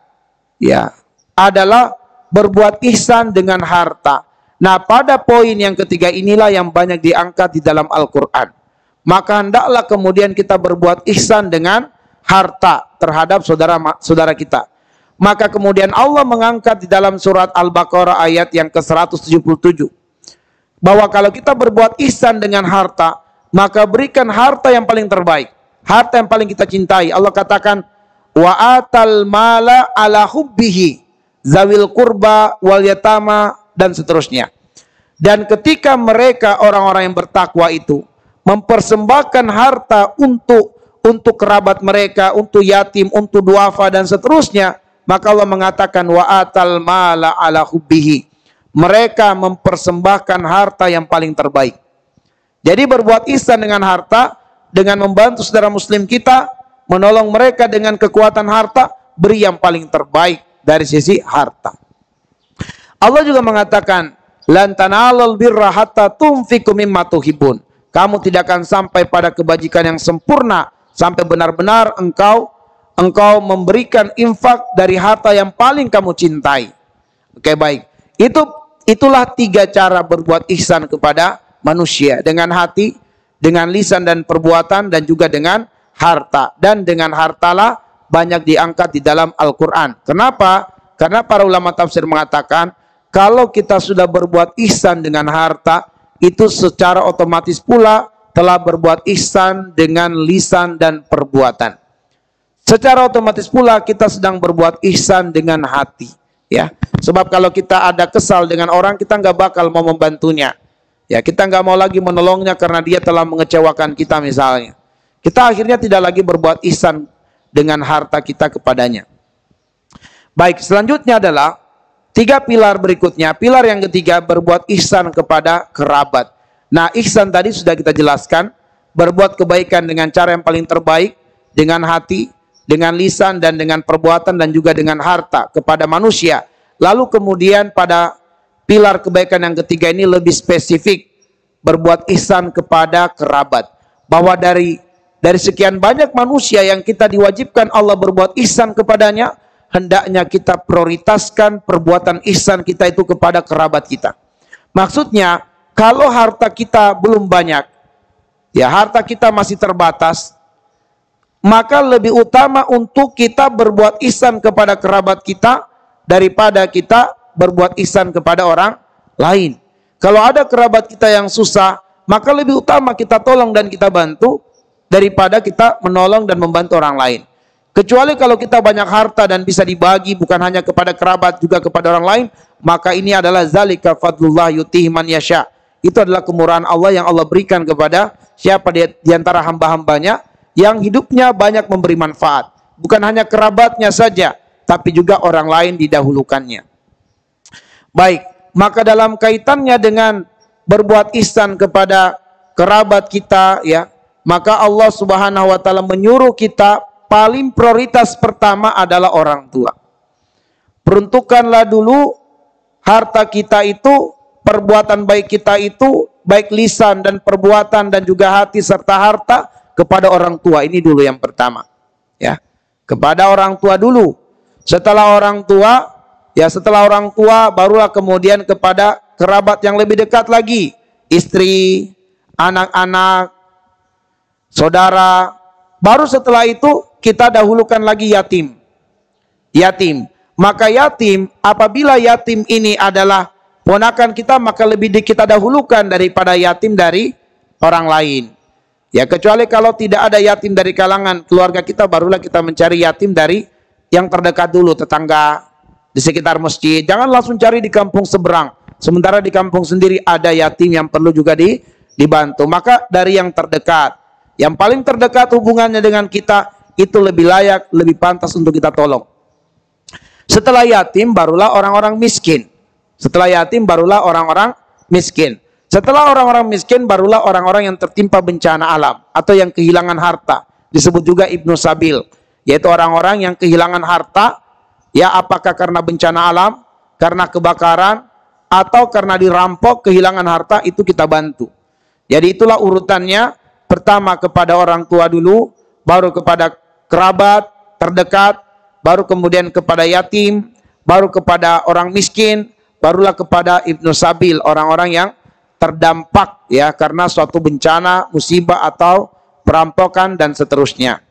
ya, adalah berbuat ihsan dengan harta. Nah, pada poin yang ketiga inilah yang banyak diangkat di dalam Al-Quran. Maka hendaklah kemudian kita berbuat ihsan dengan harta terhadap saudara kita. Maka kemudian Allah mengangkat di dalam surat Al-Baqarah ayat yang ke-177 bahwa kalau kita berbuat ihsan dengan harta, maka berikan harta yang paling terbaik, harta yang paling kita cintai. Allah katakan, wa atal mala ala hubbihi zawil qurba wal yatama, dan seterusnya. Dan ketika mereka orang-orang yang bertakwa itu mempersembahkan harta untuk kerabat mereka, untuk yatim, untuk duafa dan seterusnya, maka Allah mengatakan wa atal mala ala hubbihi. Mereka mempersembahkan harta yang paling terbaik. Jadi berbuat ihsan dengan harta, dengan membantu saudara muslim kita, menolong mereka dengan kekuatan harta, beri yang paling terbaik dari sisi harta. Allah juga mengatakan, lan tanalul birra hatta tunfiqu mimma tuhibbun. Kamu tidak akan sampai pada kebajikan yang sempurna sampai benar-benar engkau memberikan infak dari harta yang paling kamu cintai. Oke, baik. Itulah 3 cara berbuat ihsan kepada manusia, dengan hati, dengan lisan dan perbuatan, dan juga dengan harta. Dan dengan hartalah banyak diangkat di dalam Al-Quran. Kenapa? Karena para ulama tafsir mengatakan, kalau kita sudah berbuat ihsan dengan harta, itu secara otomatis pula telah berbuat ihsan dengan lisan dan perbuatan. Secara otomatis pula kita sedang berbuat ihsan dengan hati. Ya, sebab kalau kita ada kesal dengan orang, kita nggak bakal mau membantunya. Ya, kita nggak mau lagi menolongnya karena dia telah mengecewakan kita misalnya. Kita akhirnya tidak lagi berbuat ihsan dengan harta kita kepadanya. Baik, selanjutnya adalah 3 pilar berikutnya. Pilar yang ketiga, berbuat ihsan kepada kerabat. Nah, ihsan tadi sudah kita jelaskan, berbuat kebaikan dengan cara yang paling terbaik, dengan hati, dengan lisan, dan dengan perbuatan, dan juga dengan harta kepada manusia. Lalu kemudian pada pilar kebaikan yang ketiga ini lebih spesifik, berbuat ihsan kepada kerabat. Bahwa dari sekian banyak manusia yang kita diwajibkan Allah berbuat ihsan kepadanya, hendaknya kita prioritaskan perbuatan ihsan kita itu kepada kerabat kita. Maksudnya, kalau harta kita belum banyak, ya harta kita masih terbatas, maka lebih utama untuk kita berbuat ihsan kepada kerabat kita daripada kita berbuat ihsan kepada orang lain. Kalau ada kerabat kita yang susah, maka lebih utama kita tolong dan kita bantu daripada kita menolong dan membantu orang lain. Kecuali kalau kita banyak harta dan bisa dibagi bukan hanya kepada kerabat, juga kepada orang lain, maka ini adalah zalika fadlullah yutihi man yasha. Itu adalah kemurahan Allah yang Allah berikan kepada siapa di antara hamba-hambanya yang hidupnya banyak memberi manfaat. Bukan hanya kerabatnya saja, tapi juga orang lain didahulukannya. Baik, maka dalam kaitannya dengan berbuat ihsan kepada kerabat kita, ya, maka Allah Subhanahu wa taala menyuruh kita paling prioritas pertama adalah orang tua. Peruntukkanlah dulu harta kita itu, perbuatan baik kita itu, baik lisan dan perbuatan dan juga hati serta harta, kepada orang tua. Ini dulu yang pertama, ya, kepada orang tua dulu. Setelah orang tua, ya setelah orang tua barulah kemudian kepada kerabat yang lebih dekat lagi, istri, anak-anak, saudara. Baru setelah itu kita dahulukan lagi yatim. Maka yatim, apabila yatim ini adalah ponakan kita, maka lebih kita dahulukan daripada yatim dari orang lain. Ya, kecuali kalau tidak ada yatim dari kalangan keluarga kita, barulah kita mencari yatim dari yang terdekat dulu, tetangga di sekitar masjid. Jangan langsung cari di kampung seberang, sementara di kampung sendiri ada yatim yang perlu juga dibantu. Maka dari yang terdekat, yang paling terdekat hubungannya dengan kita, itu lebih layak, lebih pantas untuk kita tolong. Setelah yatim, barulah orang-orang miskin. Setelah yatim, barulah orang-orang miskin. Setelah orang-orang miskin, barulah orang-orang yang tertimpa bencana alam atau yang kehilangan harta. Disebut juga Ibnu Sabil, yaitu orang-orang yang kehilangan harta, ya apakah karena bencana alam, karena kebakaran, atau karena dirampok, kehilangan harta, itu kita bantu. Jadi itulah urutannya, pertama kepada orang tua dulu, baru kepada kerabat terdekat, baru kemudian kepada yatim, baru kepada orang miskin, barulah kepada Ibnu Sabil, orang-orang yang terdampak ya karena suatu bencana, musibah atau perampokan dan seterusnya.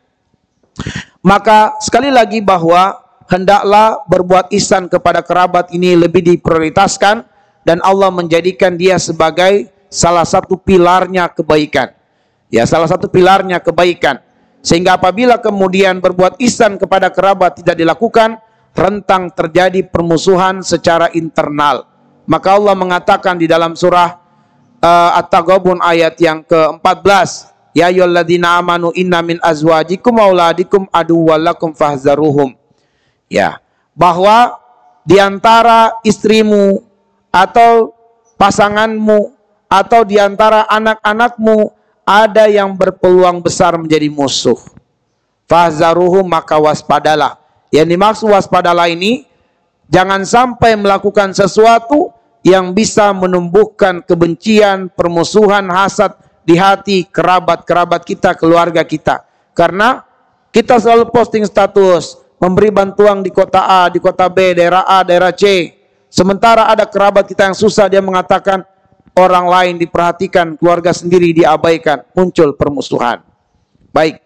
Maka sekali lagi bahwa hendaklah berbuat ihsan kepada kerabat ini lebih diprioritaskan, dan Allah menjadikan dia sebagai salah satu pilarnya kebaikan. Ya, salah satu pilarnya kebaikan. Sehingga apabila kemudian berbuat ihsan kepada kerabat tidak dilakukan, rentang terjadi permusuhan secara internal. Maka Allah mengatakan di dalam surah At-Taghabun ayat yang ke-14, ya ayyuhalladzina amanu inna min azwajikum wa auladikum aduwwal lakum fahzaruhum. Ya, bahwa di antara istrimu atau pasanganmu atau di antara anak-anakmu ada yang berpeluang besar menjadi musuh. Fahzaruhum, maka waspadalah. Yang dimaksud waspadalah ini, jangan sampai melakukan sesuatu yang bisa menumbuhkan kebencian, permusuhan, hasad di hati kerabat-kerabat kita, keluarga kita. Karena kita selalu posting status, memberi bantuan di kota A, di kota B, daerah A, daerah C. Sementara ada kerabat kita yang susah, dia mengatakan orang lain diperhatikan, keluarga sendiri diabaikan, muncul permusuhan. Baik.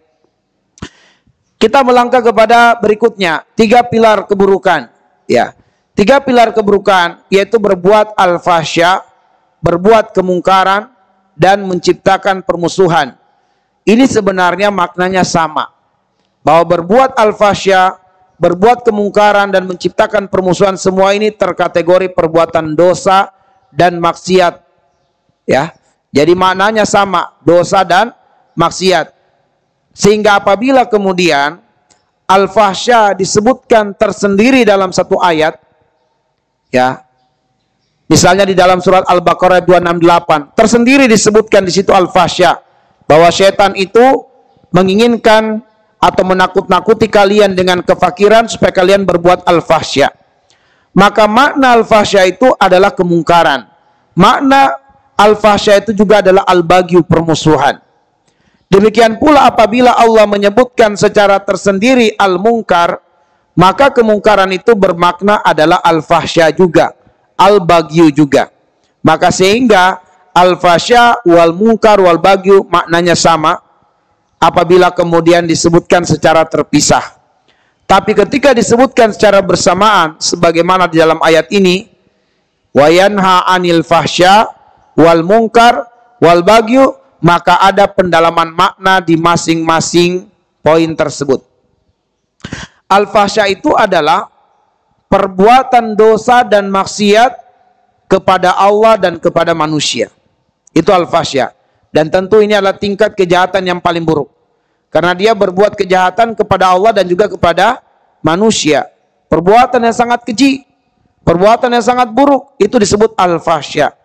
Kita melangkah kepada berikutnya, 3 pilar keburukan. Ya, 3 pilar keburukan yaitu berbuat al-fahsya, berbuat kemungkaran, dan menciptakan permusuhan. Ini sebenarnya maknanya sama. Bahwa berbuat al-fahsya, berbuat kemungkaran, dan menciptakan permusuhan, semua ini terkategori perbuatan dosa dan maksiat. Ya, jadi maknanya sama, dosa dan maksiat. Sehingga apabila kemudian al-fahsya disebutkan tersendiri dalam satu ayat, ya, misalnya di dalam surat Al-Baqarah 268, tersendiri disebutkan di situ al-fahsya, bahwa setan itu menginginkan atau menakut-nakuti kalian dengan kefakiran supaya kalian berbuat al-fahsya. Maka makna al-fahsya itu adalah kemungkaran. Makna al-fahsya itu juga adalah al-bagyu, permusuhan. Demikian pula apabila Allah menyebutkan secara tersendiri al-mungkar, maka kemungkaran itu bermakna adalah al-fahsya juga, al-bagyu juga. Maka sehingga al-fahsya wal mungkar wal bagyu maknanya sama apabila kemudian disebutkan secara terpisah. Tapi ketika disebutkan secara bersamaan sebagaimana di dalam ayat ini, wa yanha 'anil fahsya wal mungkar wal bagyu, maka ada pendalaman makna di masing-masing poin tersebut. Al-fahsya itu adalah perbuatan dosa dan maksiat kepada Allah dan kepada manusia. Itu al-fahsya. Dan tentu ini adalah tingkat kejahatan yang paling buruk. Karena dia berbuat kejahatan kepada Allah dan juga kepada manusia. Perbuatan yang sangat keji, perbuatan yang sangat buruk, itu disebut al-fahsya.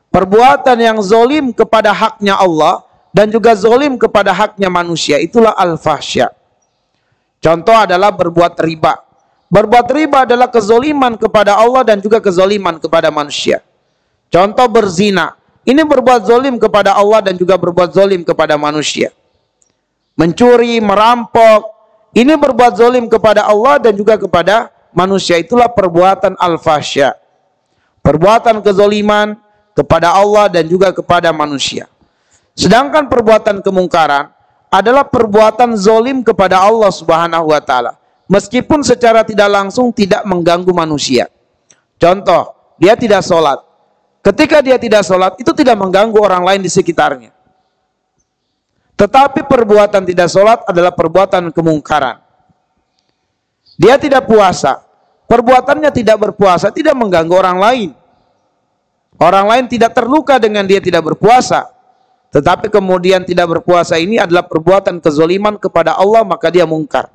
Perbuatan yang zolim kepada haknya Allah dan juga zolim kepada haknya manusia, itulah al-fahsya. Contoh adalah berbuat riba. Berbuat riba adalah kezoliman kepada Allah dan juga kezoliman kepada manusia. Contoh berzina, ini berbuat zolim kepada Allah dan juga berbuat zolim kepada manusia. Mencuri, merampok, ini berbuat zolim kepada Allah dan juga kepada manusia, itulah perbuatan al-fahsya. Perbuatan kezoliman kepada Allah dan juga kepada manusia. Sedangkan perbuatan kemungkaran adalah perbuatan zolim kepada Allah Subhanahu wa ta'ala, meskipun secara tidak langsung tidak mengganggu manusia. Contoh, dia tidak sholat. Ketika dia tidak sholat, itu tidak mengganggu orang lain di sekitarnya. Tetapi perbuatan tidak sholat adalah perbuatan kemungkaran. Dia tidak puasa, perbuatannya tidak berpuasa, tidak mengganggu orang lain. Orang lain tidak terluka dengan dia tidak berpuasa. Tetapi kemudian tidak berpuasa ini adalah perbuatan kezoliman kepada Allah, maka dia mungkar.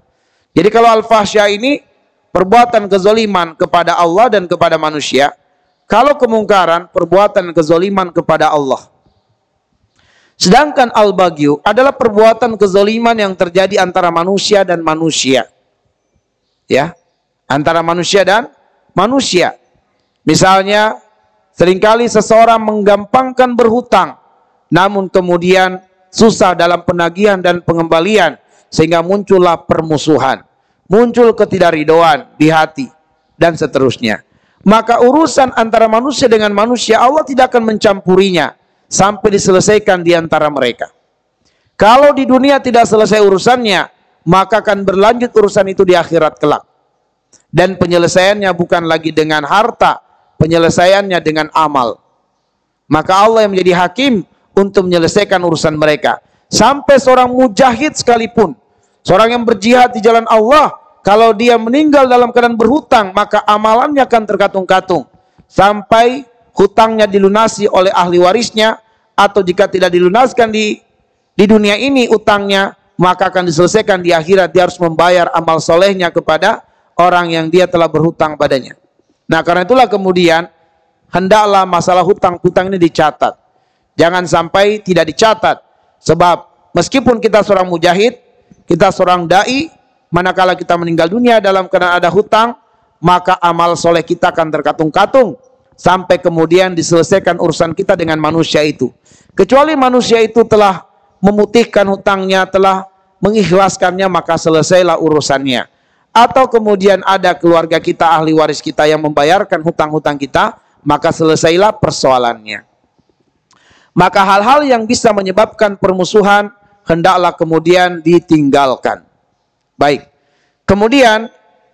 Jadi kalau al-fahsya ini perbuatan kezoliman kepada Allah dan kepada manusia. Kalau kemungkaran perbuatan kezoliman kepada Allah. Sedangkan al-bagyu adalah perbuatan kezoliman yang terjadi antara manusia dan manusia. Ya, antara manusia dan manusia. Misalnya seringkali seseorang menggampangkan berhutang, namun kemudian susah dalam penagihan dan pengembalian, sehingga muncullah permusuhan, muncul ketidakridhoan di hati, dan seterusnya. Maka urusan antara manusia dengan manusia, Allah tidak akan mencampurinya sampai diselesaikan di antara mereka. Kalau di dunia tidak selesai urusannya, maka akan berlanjut urusan itu di akhirat kelak. Dan penyelesaiannya bukan lagi dengan harta, penyelesaiannya dengan amal. Maka Allah yang menjadi hakim untuk menyelesaikan urusan mereka. Sampai seorang mujahid sekalipun, seorang yang berjihad di jalan Allah, kalau dia meninggal dalam keadaan berhutang, maka amalannya akan terkatung-katung sampai hutangnya dilunasi oleh ahli warisnya, atau jika tidak dilunaskan di dunia ini utangnya, maka akan diselesaikan di akhirat. Dia harus membayar amal solehnya kepada orang yang dia telah berhutang padanya. Nah, karena itulah kemudian hendaklah masalah hutang-hutang ini dicatat. Jangan sampai tidak dicatat. Sebab meskipun kita seorang mujahid, kita seorang dai, manakala kita meninggal dunia dalam keadaan ada hutang, maka amal soleh kita akan terkatung-katung sampai kemudian diselesaikan urusan kita dengan manusia itu. Kecuali manusia itu telah memutihkan hutangnya, telah mengikhlaskannya, maka selesailah urusannya. Atau kemudian ada keluarga kita, ahli waris kita yang membayarkan hutang-hutang kita, maka selesailah persoalannya. Maka hal-hal yang bisa menyebabkan permusuhan hendaklah kemudian ditinggalkan. Baik. Kemudian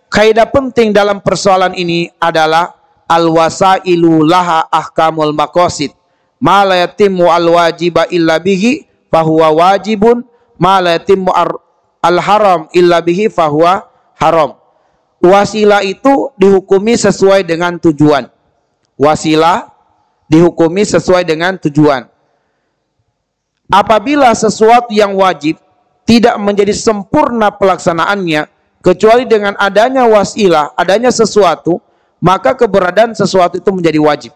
kaidah penting dalam persoalan ini adalah al-wasailu laha ahkamul maqasid. Ma la yatimmu al-wajiba illa bihi fahuwa wajibun, ma la yatimmu al-haram illa bihi fahuwa haram. Wasilah itu dihukumi sesuai dengan tujuan. Wasilah dihukumi sesuai dengan tujuan. Apabila sesuatu yang wajib tidak menjadi sempurna pelaksanaannya kecuali dengan adanya wasilah, adanya sesuatu, maka keberadaan sesuatu itu menjadi wajib.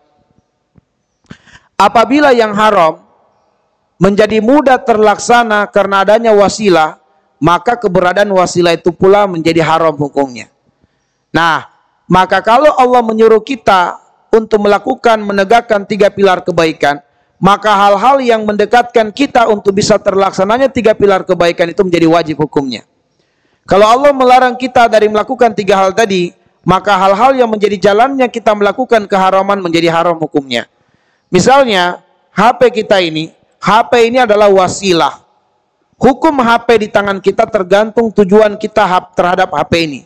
Apabila yang haram menjadi mudah terlaksana karena adanya wasilah, maka keberadaan wasilah itu pula menjadi haram hukumnya. Nah, maka kalau Allah menyuruh kita untuk melakukan, menegakkan 3 pilar kebaikan, maka hal-hal yang mendekatkan kita untuk bisa terlaksananya 3 pilar kebaikan itu menjadi wajib hukumnya. Kalau Allah melarang kita dari melakukan 3 hal tadi, maka hal-hal yang menjadi jalannya kita melakukan keharaman menjadi haram hukumnya. Misalnya, HP kita ini, HP ini adalah wasilah. Hukum HP di tangan kita tergantung tujuan kita terhadap HP ini.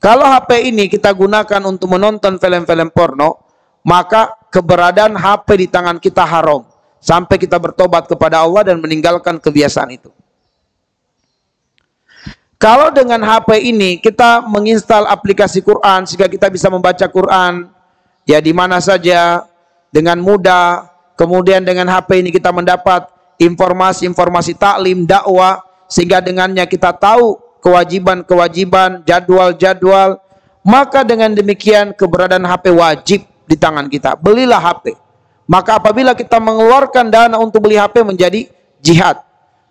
Kalau HP ini kita gunakan untuk menonton film-film porno, maka keberadaan HP di tangan kita haram sampai kita bertobat kepada Allah dan meninggalkan kebiasaan itu. Kalau dengan HP ini kita menginstal aplikasi Quran sehingga kita bisa membaca Quran ya di mana saja dengan mudah, kemudian dengan HP ini kita mendapat informasi-informasi taklim, dakwah, sehingga dengannya kita tahu kewajiban-kewajiban, jadwal-jadwal, maka dengan demikian keberadaan HP wajib di tangan kita. Belilah HP. Maka apabila kita mengeluarkan dana untuk beli HP menjadi jihad.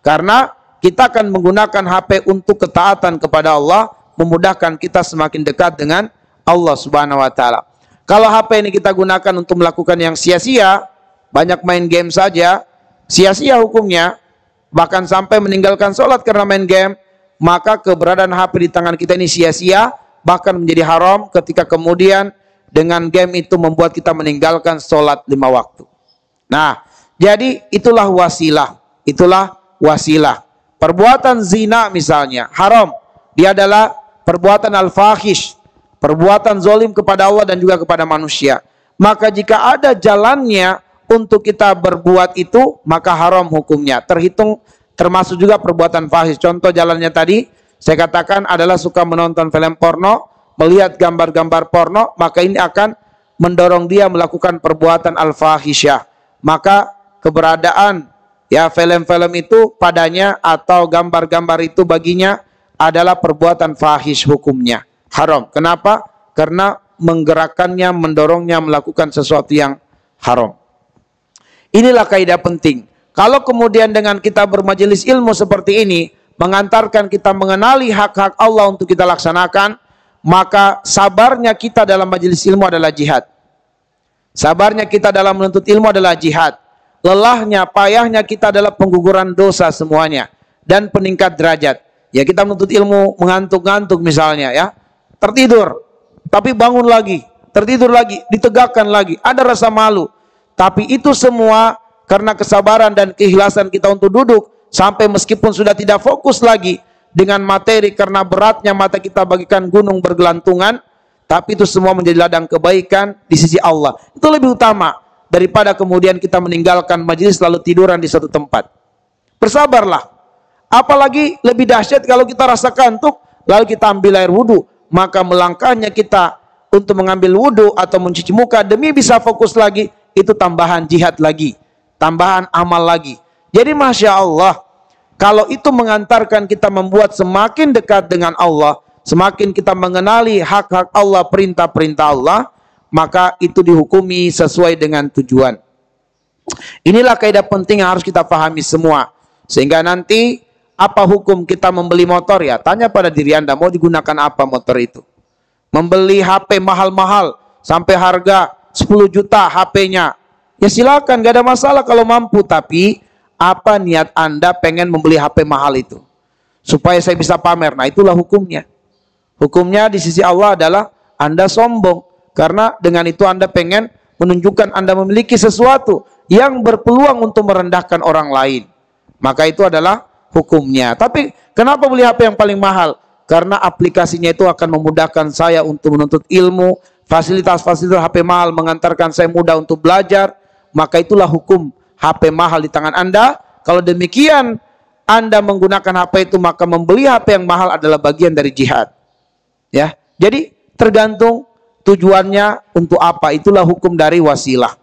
Karena kita akan menggunakan HP untuk ketaatan kepada Allah, memudahkan kita semakin dekat dengan Allah Subhanahu wa taala. Kalau HP ini kita gunakan untuk melakukan yang sia-sia, banyak main game saja, sia-sia hukumnya, bahkan sampai meninggalkan sholat karena main game, maka keberadaan HP di tangan kita ini sia-sia, bahkan menjadi haram ketika kemudian dengan game itu membuat kita meninggalkan sholat 5 waktu. Nah, jadi itulah wasilah. Itulah wasilah. Perbuatan zina misalnya, haram. Dia adalah perbuatan al-fahish. Perbuatan zolim kepada Allah dan juga kepada manusia. Maka jika ada jalannya untuk kita berbuat itu, maka haram hukumnya. Termasuk juga perbuatan fahish. Contoh jalannya tadi, saya katakan adalah suka menonton film porno, melihat gambar-gambar porno, maka ini akan mendorong dia melakukan perbuatan al-fahisyah. Maka keberadaan ya film-film itu padanya atau gambar-gambar itu baginya adalah perbuatan fahish hukumnya. Haram. Kenapa? Karena menggerakkannya, mendorongnya melakukan sesuatu yang haram. Inilah kaidah penting. Kalau kemudian dengan kita bermajelis ilmu seperti ini, mengantarkan kita mengenali hak-hak Allah untuk kita laksanakan, maka sabarnya kita dalam majelis ilmu adalah jihad. Sabarnya kita dalam menuntut ilmu adalah jihad. Lelahnya, payahnya kita adalah pengguguran dosa semuanya dan peningkat derajat. Ya, kita menuntut ilmu mengantuk-ngantuk misalnya ya. Tertidur, tapi bangun lagi, tertidur lagi, ditegakkan lagi, ada rasa malu. Tapi itu semua karena kesabaran dan keikhlasan kita untuk duduk sampai meskipun sudah tidak fokus lagi dengan materi karena beratnya mata kita bagikan gunung bergelantungan, tapi itu semua menjadi ladang kebaikan di sisi Allah. Itu lebih utama daripada kemudian kita meninggalkan majelis lalu tiduran di satu tempat. Bersabarlah. Apalagi lebih dahsyat kalau kita rasa kantuk lalu kita ambil air wudhu, maka melangkahnya kita untuk mengambil wudhu atau mencuci muka demi bisa fokus lagi, itu tambahan jihad lagi, tambahan amal lagi. Jadi Masya Allah, kalau itu mengantarkan kita membuat semakin dekat dengan Allah, semakin kita mengenali hak-hak Allah, perintah-perintah Allah, maka itu dihukumi sesuai dengan tujuan. Inilah kaidah penting yang harus kita pahami semua. Sehingga nanti apa hukum kita membeli motor, ya tanya pada diri Anda, mau digunakan apa motor itu. Membeli HP mahal-mahal sampai harga 10 juta HP-nya, ya silakan, gak ada masalah kalau mampu. Tapi apa niat Anda pengen membeli HP mahal itu? Supaya saya bisa pamer. Nah itulah hukumnya. Hukumnya di sisi Allah adalah Anda sombong, karena dengan itu Anda pengen menunjukkan Anda memiliki sesuatu yang berpeluang untuk merendahkan orang lain. Maka itu adalah hukumnya. Tapi kenapa beli HP yang paling mahal? Karena aplikasinya itu akan memudahkan saya untuk menuntut ilmu. Fasilitas-fasilitas HP mahal mengantarkan saya mudah untuk belajar. Maka itulah hukum HP mahal di tangan Anda. Kalau demikian Anda menggunakan HP itu, maka membeli HP yang mahal adalah bagian dari jihad. Ya, jadi tergantung tujuannya untuk apa. Itulah hukum dari wasilah.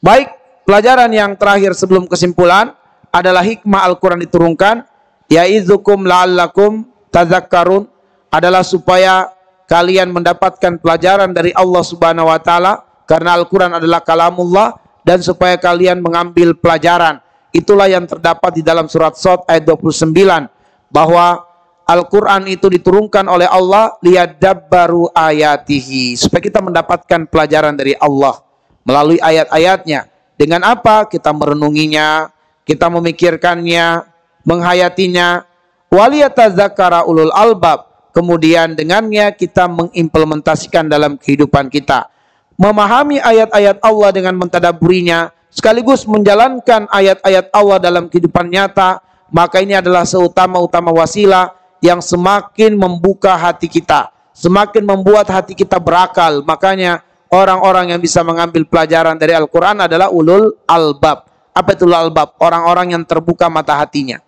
Baik, pelajaran yang terakhir sebelum kesimpulan adalah hikmah Al-Quran diturunkan. Ya'idzukum la'allakum tadzakkarun, adalah supaya kalian mendapatkan pelajaran dari Allah Subhanahu wa taala, karena Al-Quran adalah kalamullah, dan supaya kalian mengambil pelajaran. Itulah yang terdapat di dalam surat Shad ayat 29, bahwa Al-Quran itu diturunkan oleh Allah liyadabbaru ayatihi, supaya kita mendapatkan pelajaran dari Allah melalui ayat-ayatnya. Dengan apa? Kita merenunginya, kita memikirkannya, menghayatinya. Waliyatadzakara ulul albab, kemudian dengannya kita mengimplementasikan dalam kehidupan kita. Memahami ayat-ayat Allah dengan mentadabburinya, sekaligus menjalankan ayat-ayat Allah dalam kehidupan nyata, maka ini adalah seutama-utama wasilah yang semakin membuka hati kita, semakin membuat hati kita berakal. Makanya orang-orang yang bisa mengambil pelajaran dari Al-Quran adalah ulul albab. Apa itu ulul albab? Orang-orang yang terbuka mata hatinya.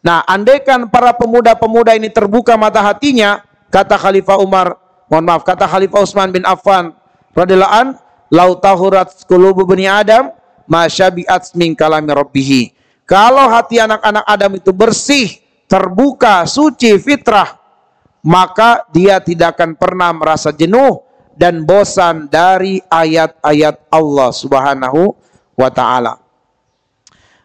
Nah, andaikan para pemuda-pemuda ini terbuka mata hatinya, kata Khalifah Utsman bin Affan radhiyallahu an, lau tahurat qulubu bani Adam ma syabi'at min kalami rabbih. Kalau hati anak-anak Adam itu bersih, terbuka, suci, fitrah, maka dia tidak akan pernah merasa jenuh dan bosan dari ayat-ayat Allah Subhanahu wa taala.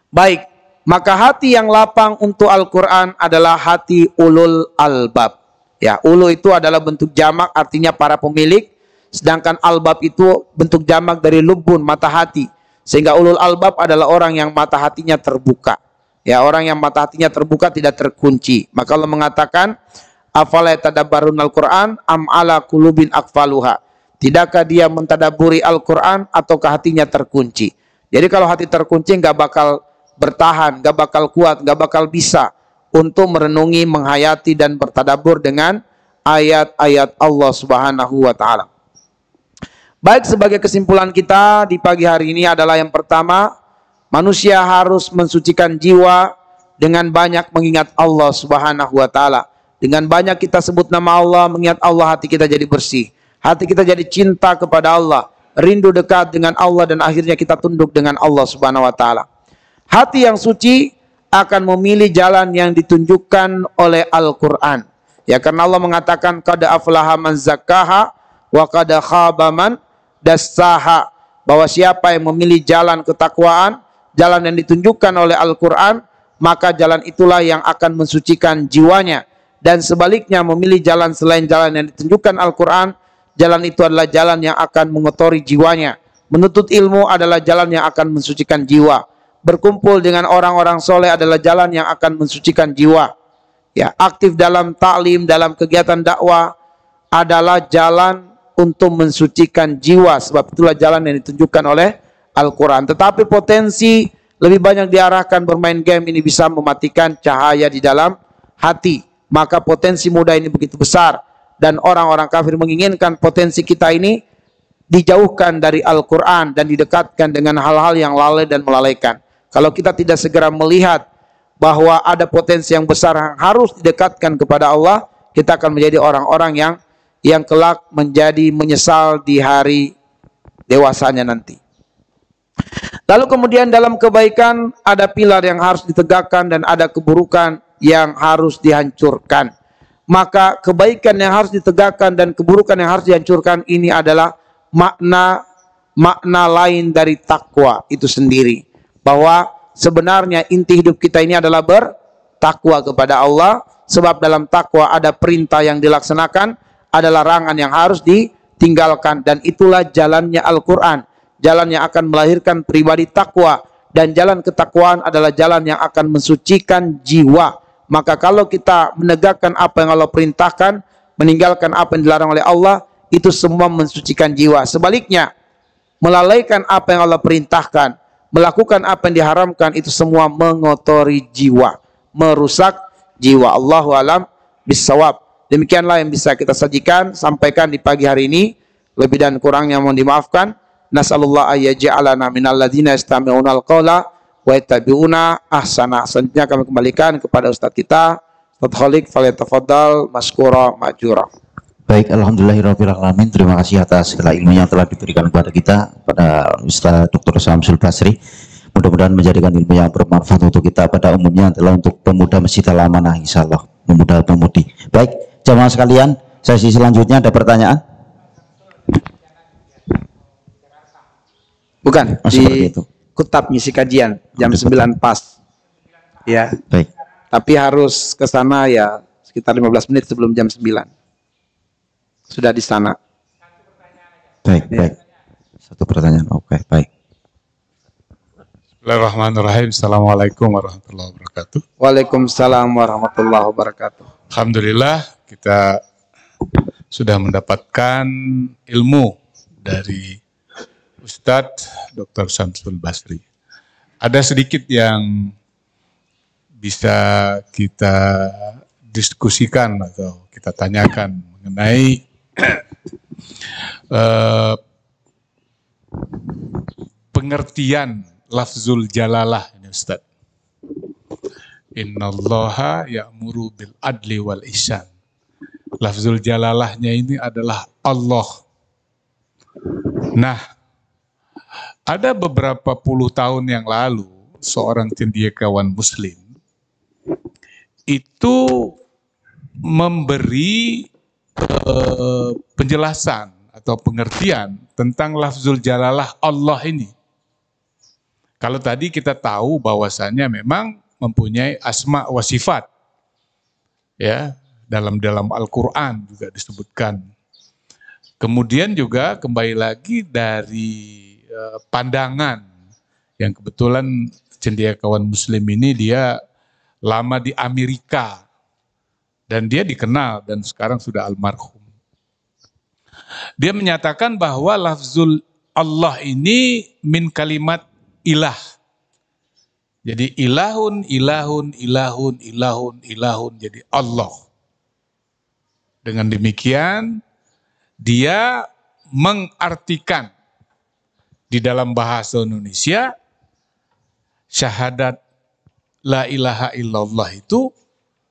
Baik, maka hati yang lapang untuk Al-Quran adalah hati ulul albab. Ya, ulu itu adalah bentuk jamak, artinya para pemilik. Sedangkan albab itu bentuk jamak dari lubun, mata hati. Sehingga ulul albab adalah orang yang mata hatinya terbuka. Ya, orang yang mata hatinya terbuka, tidak terkunci. Maka Allah mengatakan, afala yatadabbarun al-Quran am ala qulubin aqfaluha. Tidakkah dia mentadaburi Al-Quran ataukah hatinya terkunci? Jadi kalau hati terkunci nggak bakal bertahan, gak bakal kuat, gak bakal bisa untuk merenungi, menghayati, dan bertadabbur dengan ayat-ayat Allah Subhanahu wa taala. Baik, sebagai kesimpulan kita di pagi hari ini adalah yang pertama, manusia harus mensucikan jiwa dengan banyak mengingat Allah Subhanahu wa taala. Dengan banyak kita sebut nama Allah, mengingat Allah, hati kita jadi bersih. Hati kita jadi cinta kepada Allah, rindu dekat dengan Allah, dan akhirnya kita tunduk dengan Allah Subhanahu wa taala. Hati yang suci akan memilih jalan yang ditunjukkan oleh Al-Quran. Ya, karena Allah mengatakan qad aflaha man zakkaha wa qad khaba man dassaha, bahwa siapa yang memilih jalan ketakwaan, jalan yang ditunjukkan oleh Al-Quran, maka jalan itulah yang akan mensucikan jiwanya. Dan sebaliknya, memilih jalan selain jalan yang ditunjukkan Al-Quran, jalan itu adalah jalan yang akan mengotori jiwanya. Menuntut ilmu adalah jalan yang akan mensucikan jiwa. Berkumpul dengan orang-orang soleh adalah jalan yang akan mensucikan jiwa. Ya, aktif dalam taklim, dalam kegiatan dakwah adalah jalan untuk mensucikan jiwa. Sebab itulah jalan yang ditunjukkan oleh Al-Quran. Tetapi potensi lebih banyak diarahkan bermain game, ini bisa mematikan cahaya di dalam hati. Maka potensi muda ini begitu besar. Dan orang-orang kafir menginginkan potensi kita ini dijauhkan dari Al-Quran dan didekatkan dengan hal-hal yang lalai dan melalaikan. Kalau kita tidak segera melihat bahwa ada potensi yang besar yang harus didekatkan kepada Allah, kita akan menjadi orang-orang yang kelak menjadi menyesal di hari dewasanya nanti. Lalu kemudian dalam kebaikan ada pilar yang harus ditegakkan dan ada keburukan yang harus dihancurkan. Maka kebaikan yang harus ditegakkan dan keburukan yang harus dihancurkan ini adalah makna lain dari takwa itu sendiri. Bahwa sebenarnya inti hidup kita ini adalah bertakwa kepada Allah. Sebab dalam takwa ada perintah yang dilaksanakan, ada larangan yang harus ditinggalkan. Dan itulah jalannya Al-Quran. Jalan yang akan melahirkan pribadi takwa. Dan jalan ketakwaan adalah jalan yang akan mensucikan jiwa. Maka kalau kita menegakkan apa yang Allah perintahkan, meninggalkan apa yang dilarang oleh Allah, itu semua mensucikan jiwa. Sebaliknya, melalaikan apa yang Allah perintahkan, melakukan apa yang diharamkan, itu semua mengotori jiwa, merusak jiwa. Allahu a'lam bissawab. Demikianlah yang bisa kita sajikan, sampaikan di pagi hari ini. Lebih dan kurangnya mohon dimaafkan. Nas'alullah ayyaj'alana minal ladzina yastami'unal qawla wa yattabi'una ahsana. Selanjutnya kami kembalikan kepada Ustaz kita, Ustaz Khalik, falyatafaddal maskura ma'jura. Baik, alhamdulillahirrahmanirrahim. Terima kasih atas segala ilmu yang telah diberikan kepada kita, pada Ustaz Dr. Syamsul Basri. Mudah-mudahan menjadikan ilmu yang bermanfaat untuk kita pada umumnya adalah untuk pemuda Masjid Al-Amanah, insyaallah, pemuda-pemudi. Baik, jamaah sekalian, sesi selanjutnya ada pertanyaan? Bukan, di Kutab ngisi kajian jam 9 pas. Ya. Baik. Tapi harus ke sana ya sekitar 15 menit sebelum jam 9. Sudah di sana. Baik, ya. Baik. Satu pertanyaan. Oke, baik. Bismillahirrahmanirrahim. Assalamualaikum warahmatullahi wabarakatuh. Waalaikumsalam warahmatullahi wabarakatuh. Alhamdulillah kita sudah mendapatkan ilmu dari Ustadz Dr. Syamsul Basri. Ada sedikit yang bisa kita diskusikan atau kita tanyakan mengenai pengertian lafzul jalalah ini Ustaz. Innallaha ya'muru bil adli wal ihsan. Lafzul jalalahnya ini adalah Allah. Nah, ada beberapa puluh tahun yang lalu seorang cendekiawan muslim itu memberi penjelasan atau pengertian tentang lafzul jalalah Allah ini. Kalau tadi kita tahu bahwasannya memang mempunyai asma wa sifat. Ya, dalam Al-Qur'an juga disebutkan. Kemudian juga kembali lagi dari pandangan yang kebetulan cendekiawan muslim ini dia lama di Amerika dan dia dikenal dan sekarang sudah almarhum. Dia menyatakan bahwa lafzul Allah ini min kalimat ilah. Jadi ilahun, ilahun, ilahun, ilahun, ilahun, jadi Allah. Dengan demikian dia mengartikan di dalam bahasa Indonesia syahadat la ilaha illallah itu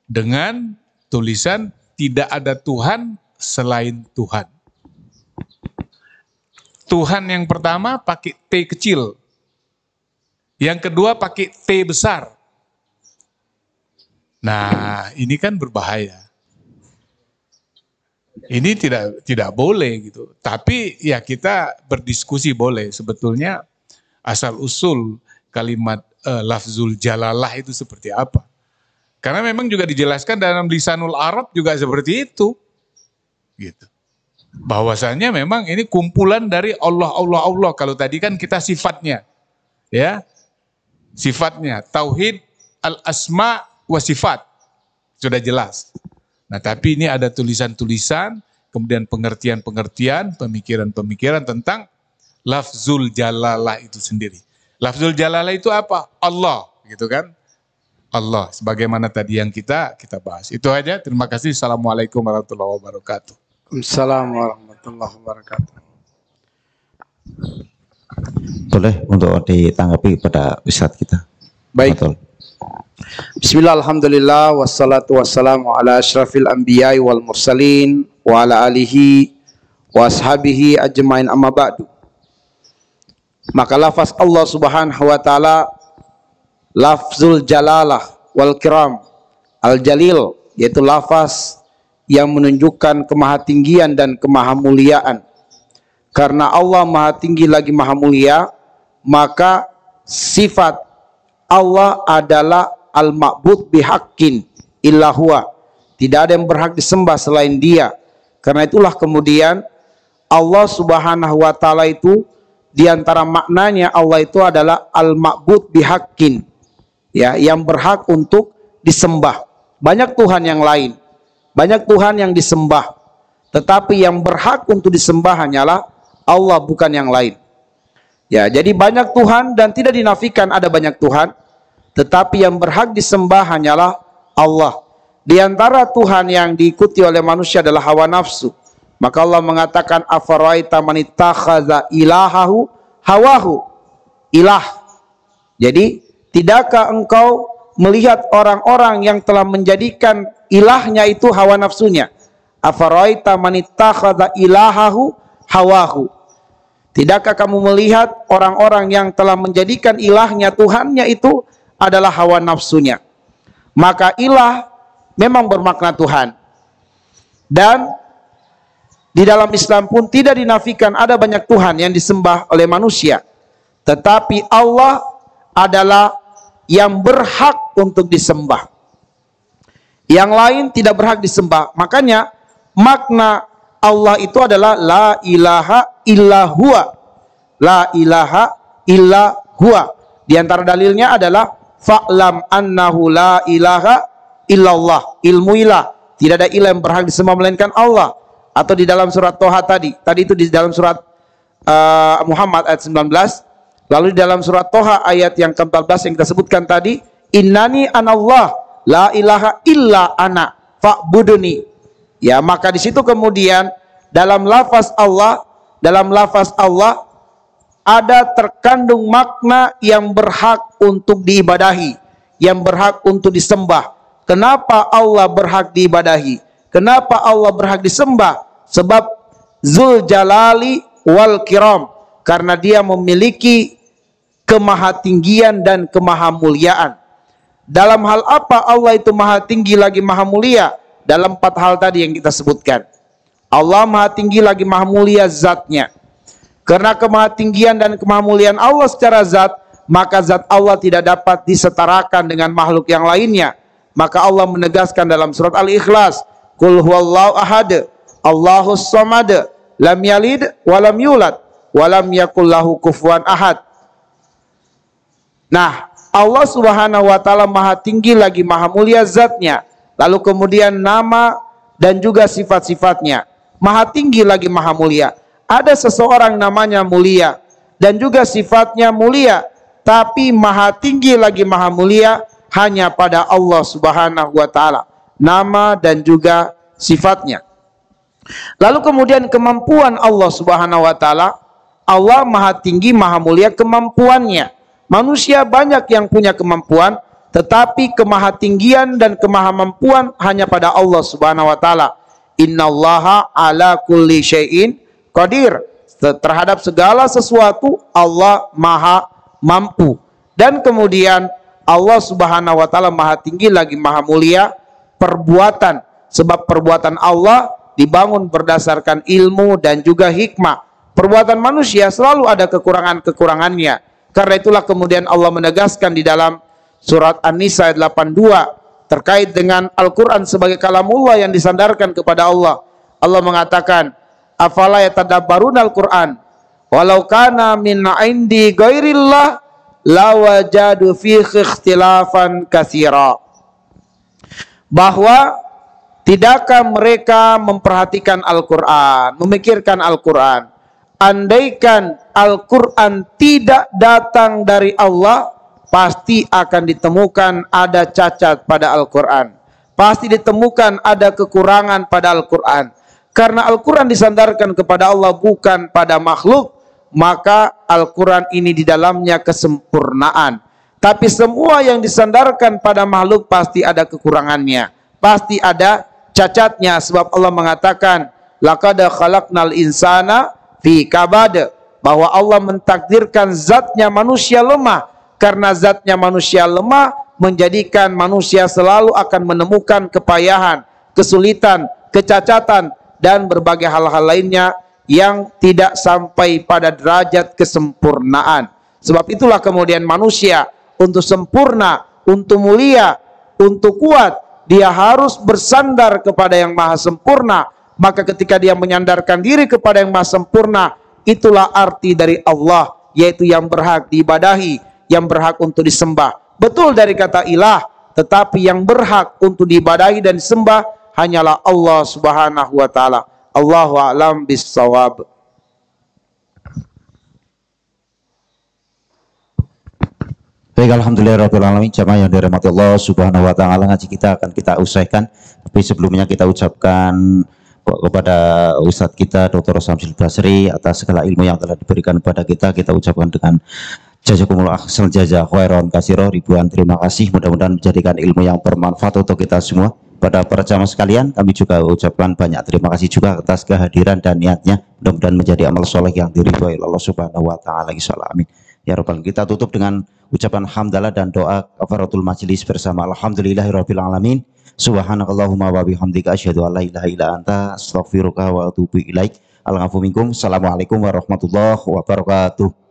dengan tulisan tidak ada Tuhan selain Tuhan. Tuhan yang pertama pakai T kecil. Yang kedua pakai T besar. Nah, ini kan berbahaya. Ini tidak boleh gitu. Tapi ya kita berdiskusi boleh. Sebetulnya asal usul kalimat lafzul jalalah itu seperti apa. Karena memang juga dijelaskan dalam lisanul Arab juga seperti itu. Gitu. Bahwasanya memang ini kumpulan dari Allah, Allah, Allah. Kalau tadi kan kita sifatnya. Ya. Sifatnya. Tauhid al-asma wa sifat. Sudah jelas. Nah, tapi ini ada tulisan-tulisan, kemudian pengertian-pengertian, pemikiran-pemikiran tentang lafzul jalalah itu sendiri. Lafzul jalalah itu apa? Allah, gitu kan? Allah. Sebagaimana tadi yang kita bahas. Itu aja. Terima kasih. Assalamualaikum warahmatullahi wabarakatuh. Waalaikumsalam warahmatullahi wabarakatuh. Boleh untuk ditanggapi pada Ustadz kita. Baik. Betul. Bismillah, alhamdulillah, wassalatu wassalamu ala asyrafil anbiya'i wal mursalin wa ala alihi wa ashabihi ajmain, amma ba'du. Maka lafaz Allah subhanahu wa ta'ala lafzul jalalah wal kiram al jalil, yaitu lafaz yang menunjukkan kemahatinggian dan kemahamuliaan. Karena Allah maha tinggi lagi maha mulia, maka sifat Allah adalah al-ma'bud bihaqqin illa huwa. Tidak ada yang berhak disembah selain Dia. Karena itulah kemudian Allah subhanahu wa ta'ala itu, diantara maknanya Allah itu adalah al-ma'bud bihaqqin, ya, yang berhak untuk disembah. Banyak Tuhan yang lain, banyak Tuhan yang disembah, tetapi yang berhak untuk disembah hanyalah Allah, bukan yang lain. Ya, jadi banyak Tuhan dan tidak dinafikan ada banyak Tuhan, tetapi yang berhak disembah hanyalah Allah. Di antara Tuhan yang diikuti oleh manusia adalah hawa nafsu. Maka Allah mengatakan, afaraita man ittakhadha ilahahu hawahu ilah. Jadi, tidakkah engkau melihat orang-orang yang telah menjadikan ilahnya itu hawa nafsunya? Afaraita man ittakhadha ilahahu hawahu. Tidakkah kamu melihat orang-orang yang telah menjadikan ilahnya, Tuhannya itu adalah hawa nafsunya? Maka ilah memang bermakna Tuhan. Dan di dalam Islam pun tidak dinafikan ada banyak Tuhan yang disembah oleh manusia. Tetapi Allah adalah yang berhak untuk disembah. Yang lain tidak berhak disembah. Makanya makna Allah itu adalah la ilaha illa huwa. La ilaha illa huwa. Di antara dalilnya adalah fa'lam annahu la ilaha illallah. Ilmu ilah. Tidak ada ilah yang berhak disembah melainkan Allah. Atau di dalam surat Toha tadi itu di dalam surat Muhammad ayat 19. Lalu di dalam surat Toha ayat yang ke-14 yang kita sebutkan tadi, innani anallah la ilaha illa ana fa'buduni. Ya, maka di situ kemudian dalam lafaz Allah ada terkandung makna yang berhak untuk diibadahi, yang berhak untuk disembah. Kenapa Allah berhak diibadahi? Kenapa Allah berhak disembah? Sebab Zul Jalali wal Kiram, karena Dia memiliki kemahatinggian dan kemahamuliaan. Dalam hal apa Allah itu maha tinggi lagi maha mulia? Dalam 4 hal tadi yang kita sebutkan. Allah maha tinggi lagi maha mulia zatnya. Karena kemahatinggian dan kemahamuliaan Allah secara zat, maka zat Allah tidak dapat disetarakan dengan makhluk yang lainnya. Maka Allah menegaskan dalam surat Al-Ikhlas, Qul huwallahu ahad, Allahus samad, lam yalid walam yulad, walam yakul lahu kufuwan ahad. Nah, Allah subhanahu wa ta'ala maha tinggi lagi maha mulia zatnya. Lalu kemudian nama dan juga sifat-sifatnya maha tinggi lagi maha mulia. Ada seseorang namanya mulia dan juga sifatnya mulia, tapi maha tinggi lagi maha mulia hanya pada Allah subhanahu wa ta'ala, nama dan juga sifatnya. Lalu kemudian kemampuan Allah subhanahu wa ta'ala, Allah maha tinggi maha mulia kemampuannya. Manusia banyak yang punya kemampuan, tetapi kemahatinggian dan kemahamampuan hanya pada Allah subhanahu wa ta'ala. Innallaha ala kulli syai'in qadir. Terhadap segala sesuatu Allah maha mampu. Dan kemudian Allah subhanahu wa ta'ala maha tinggi lagi maha mulia perbuatan. Sebab perbuatan Allah dibangun berdasarkan ilmu dan juga hikmah. Perbuatan manusia selalu ada kekurangan-kekurangannya. Karena itulah kemudian Allah menegaskan di dalam surat An-Nisa ayat 82 terkait dengan Al-Quran sebagai kalamullah yang disandarkan kepada Allah. Allah mengatakan, afala yatadabbaruna al-Quran walau kana min indi ghairillah lawajadu fihi ikhtilafan katsira. Bahwa tidakkah mereka memperhatikan Al-Quran, memikirkan Al-Quran, andaikan Al-Quran tidak datang dari Allah, pasti akan ditemukan ada cacat pada Al-Quran. Pasti ditemukan ada kekurangan pada Al-Quran. Karena Al-Quran disandarkan kepada Allah bukan pada makhluk, maka Al-Quran ini di dalamnya kesempurnaan. Tapi semua yang disandarkan pada makhluk pasti ada kekurangannya, pasti ada cacatnya. Sebab Allah mengatakan, laqad khalaqnal insana fi kabad, bahwa Allah mentakdirkan zatnya manusia lemah. Karena zatnya manusia lemah menjadikan manusia selalu akan menemukan kepayahan, kesulitan, kecacatan, dan berbagai hal-hal lainnya yang tidak sampai pada derajat kesempurnaan. Sebab itulah kemudian manusia untuk sempurna, untuk mulia, untuk kuat, dia harus bersandar kepada yang maha sempurna. Maka ketika dia menyandarkan diri kepada yang maha sempurna, itulah arti dari Allah, yaitu yang berhak diibadahi, yang berhak untuk disembah. Betul dari kata ilah, tetapi yang berhak untuk diibadahi dan disembah hanyalah Allah Subhanahu wa taala. Allahu a'lam bis-shawab. Baik, alhamdulillahirabbil alamin. Jamaah yang dirahmati Allah Subhanahu wa taala, ngaji kita akan kita usaikan. Tapi sebelumnya kita ucapkan kepada Ustadz kita Dr. Samsul Basri atas segala ilmu yang telah diberikan kepada kita. Kita ucapkan dengan jazakumullah ahsan jazaa khairan katsira, ribuan terima kasih. Mudah-mudahan menjadikan ilmu yang bermanfaat untuk kita semua. Pada para jamaah sekalian, kami juga ucapkan banyak terima kasih juga atas kehadiran dan niatnya. Mudah-mudahan menjadi amal soleh yang diridhoi Allah Subhanahu wa taala. Amin. Ya Rabbal, kita tutup dengan ucapan hamdalah dan doa kafaratul majelis bersama alhamdulillahirabbil alamin. Subhanakallahumma wa bihamdika asyhadu an la ilaha illa anta astaghfiruka wa atubu ilaik. Assalamualaikum warahmatullahi wabarakatuh.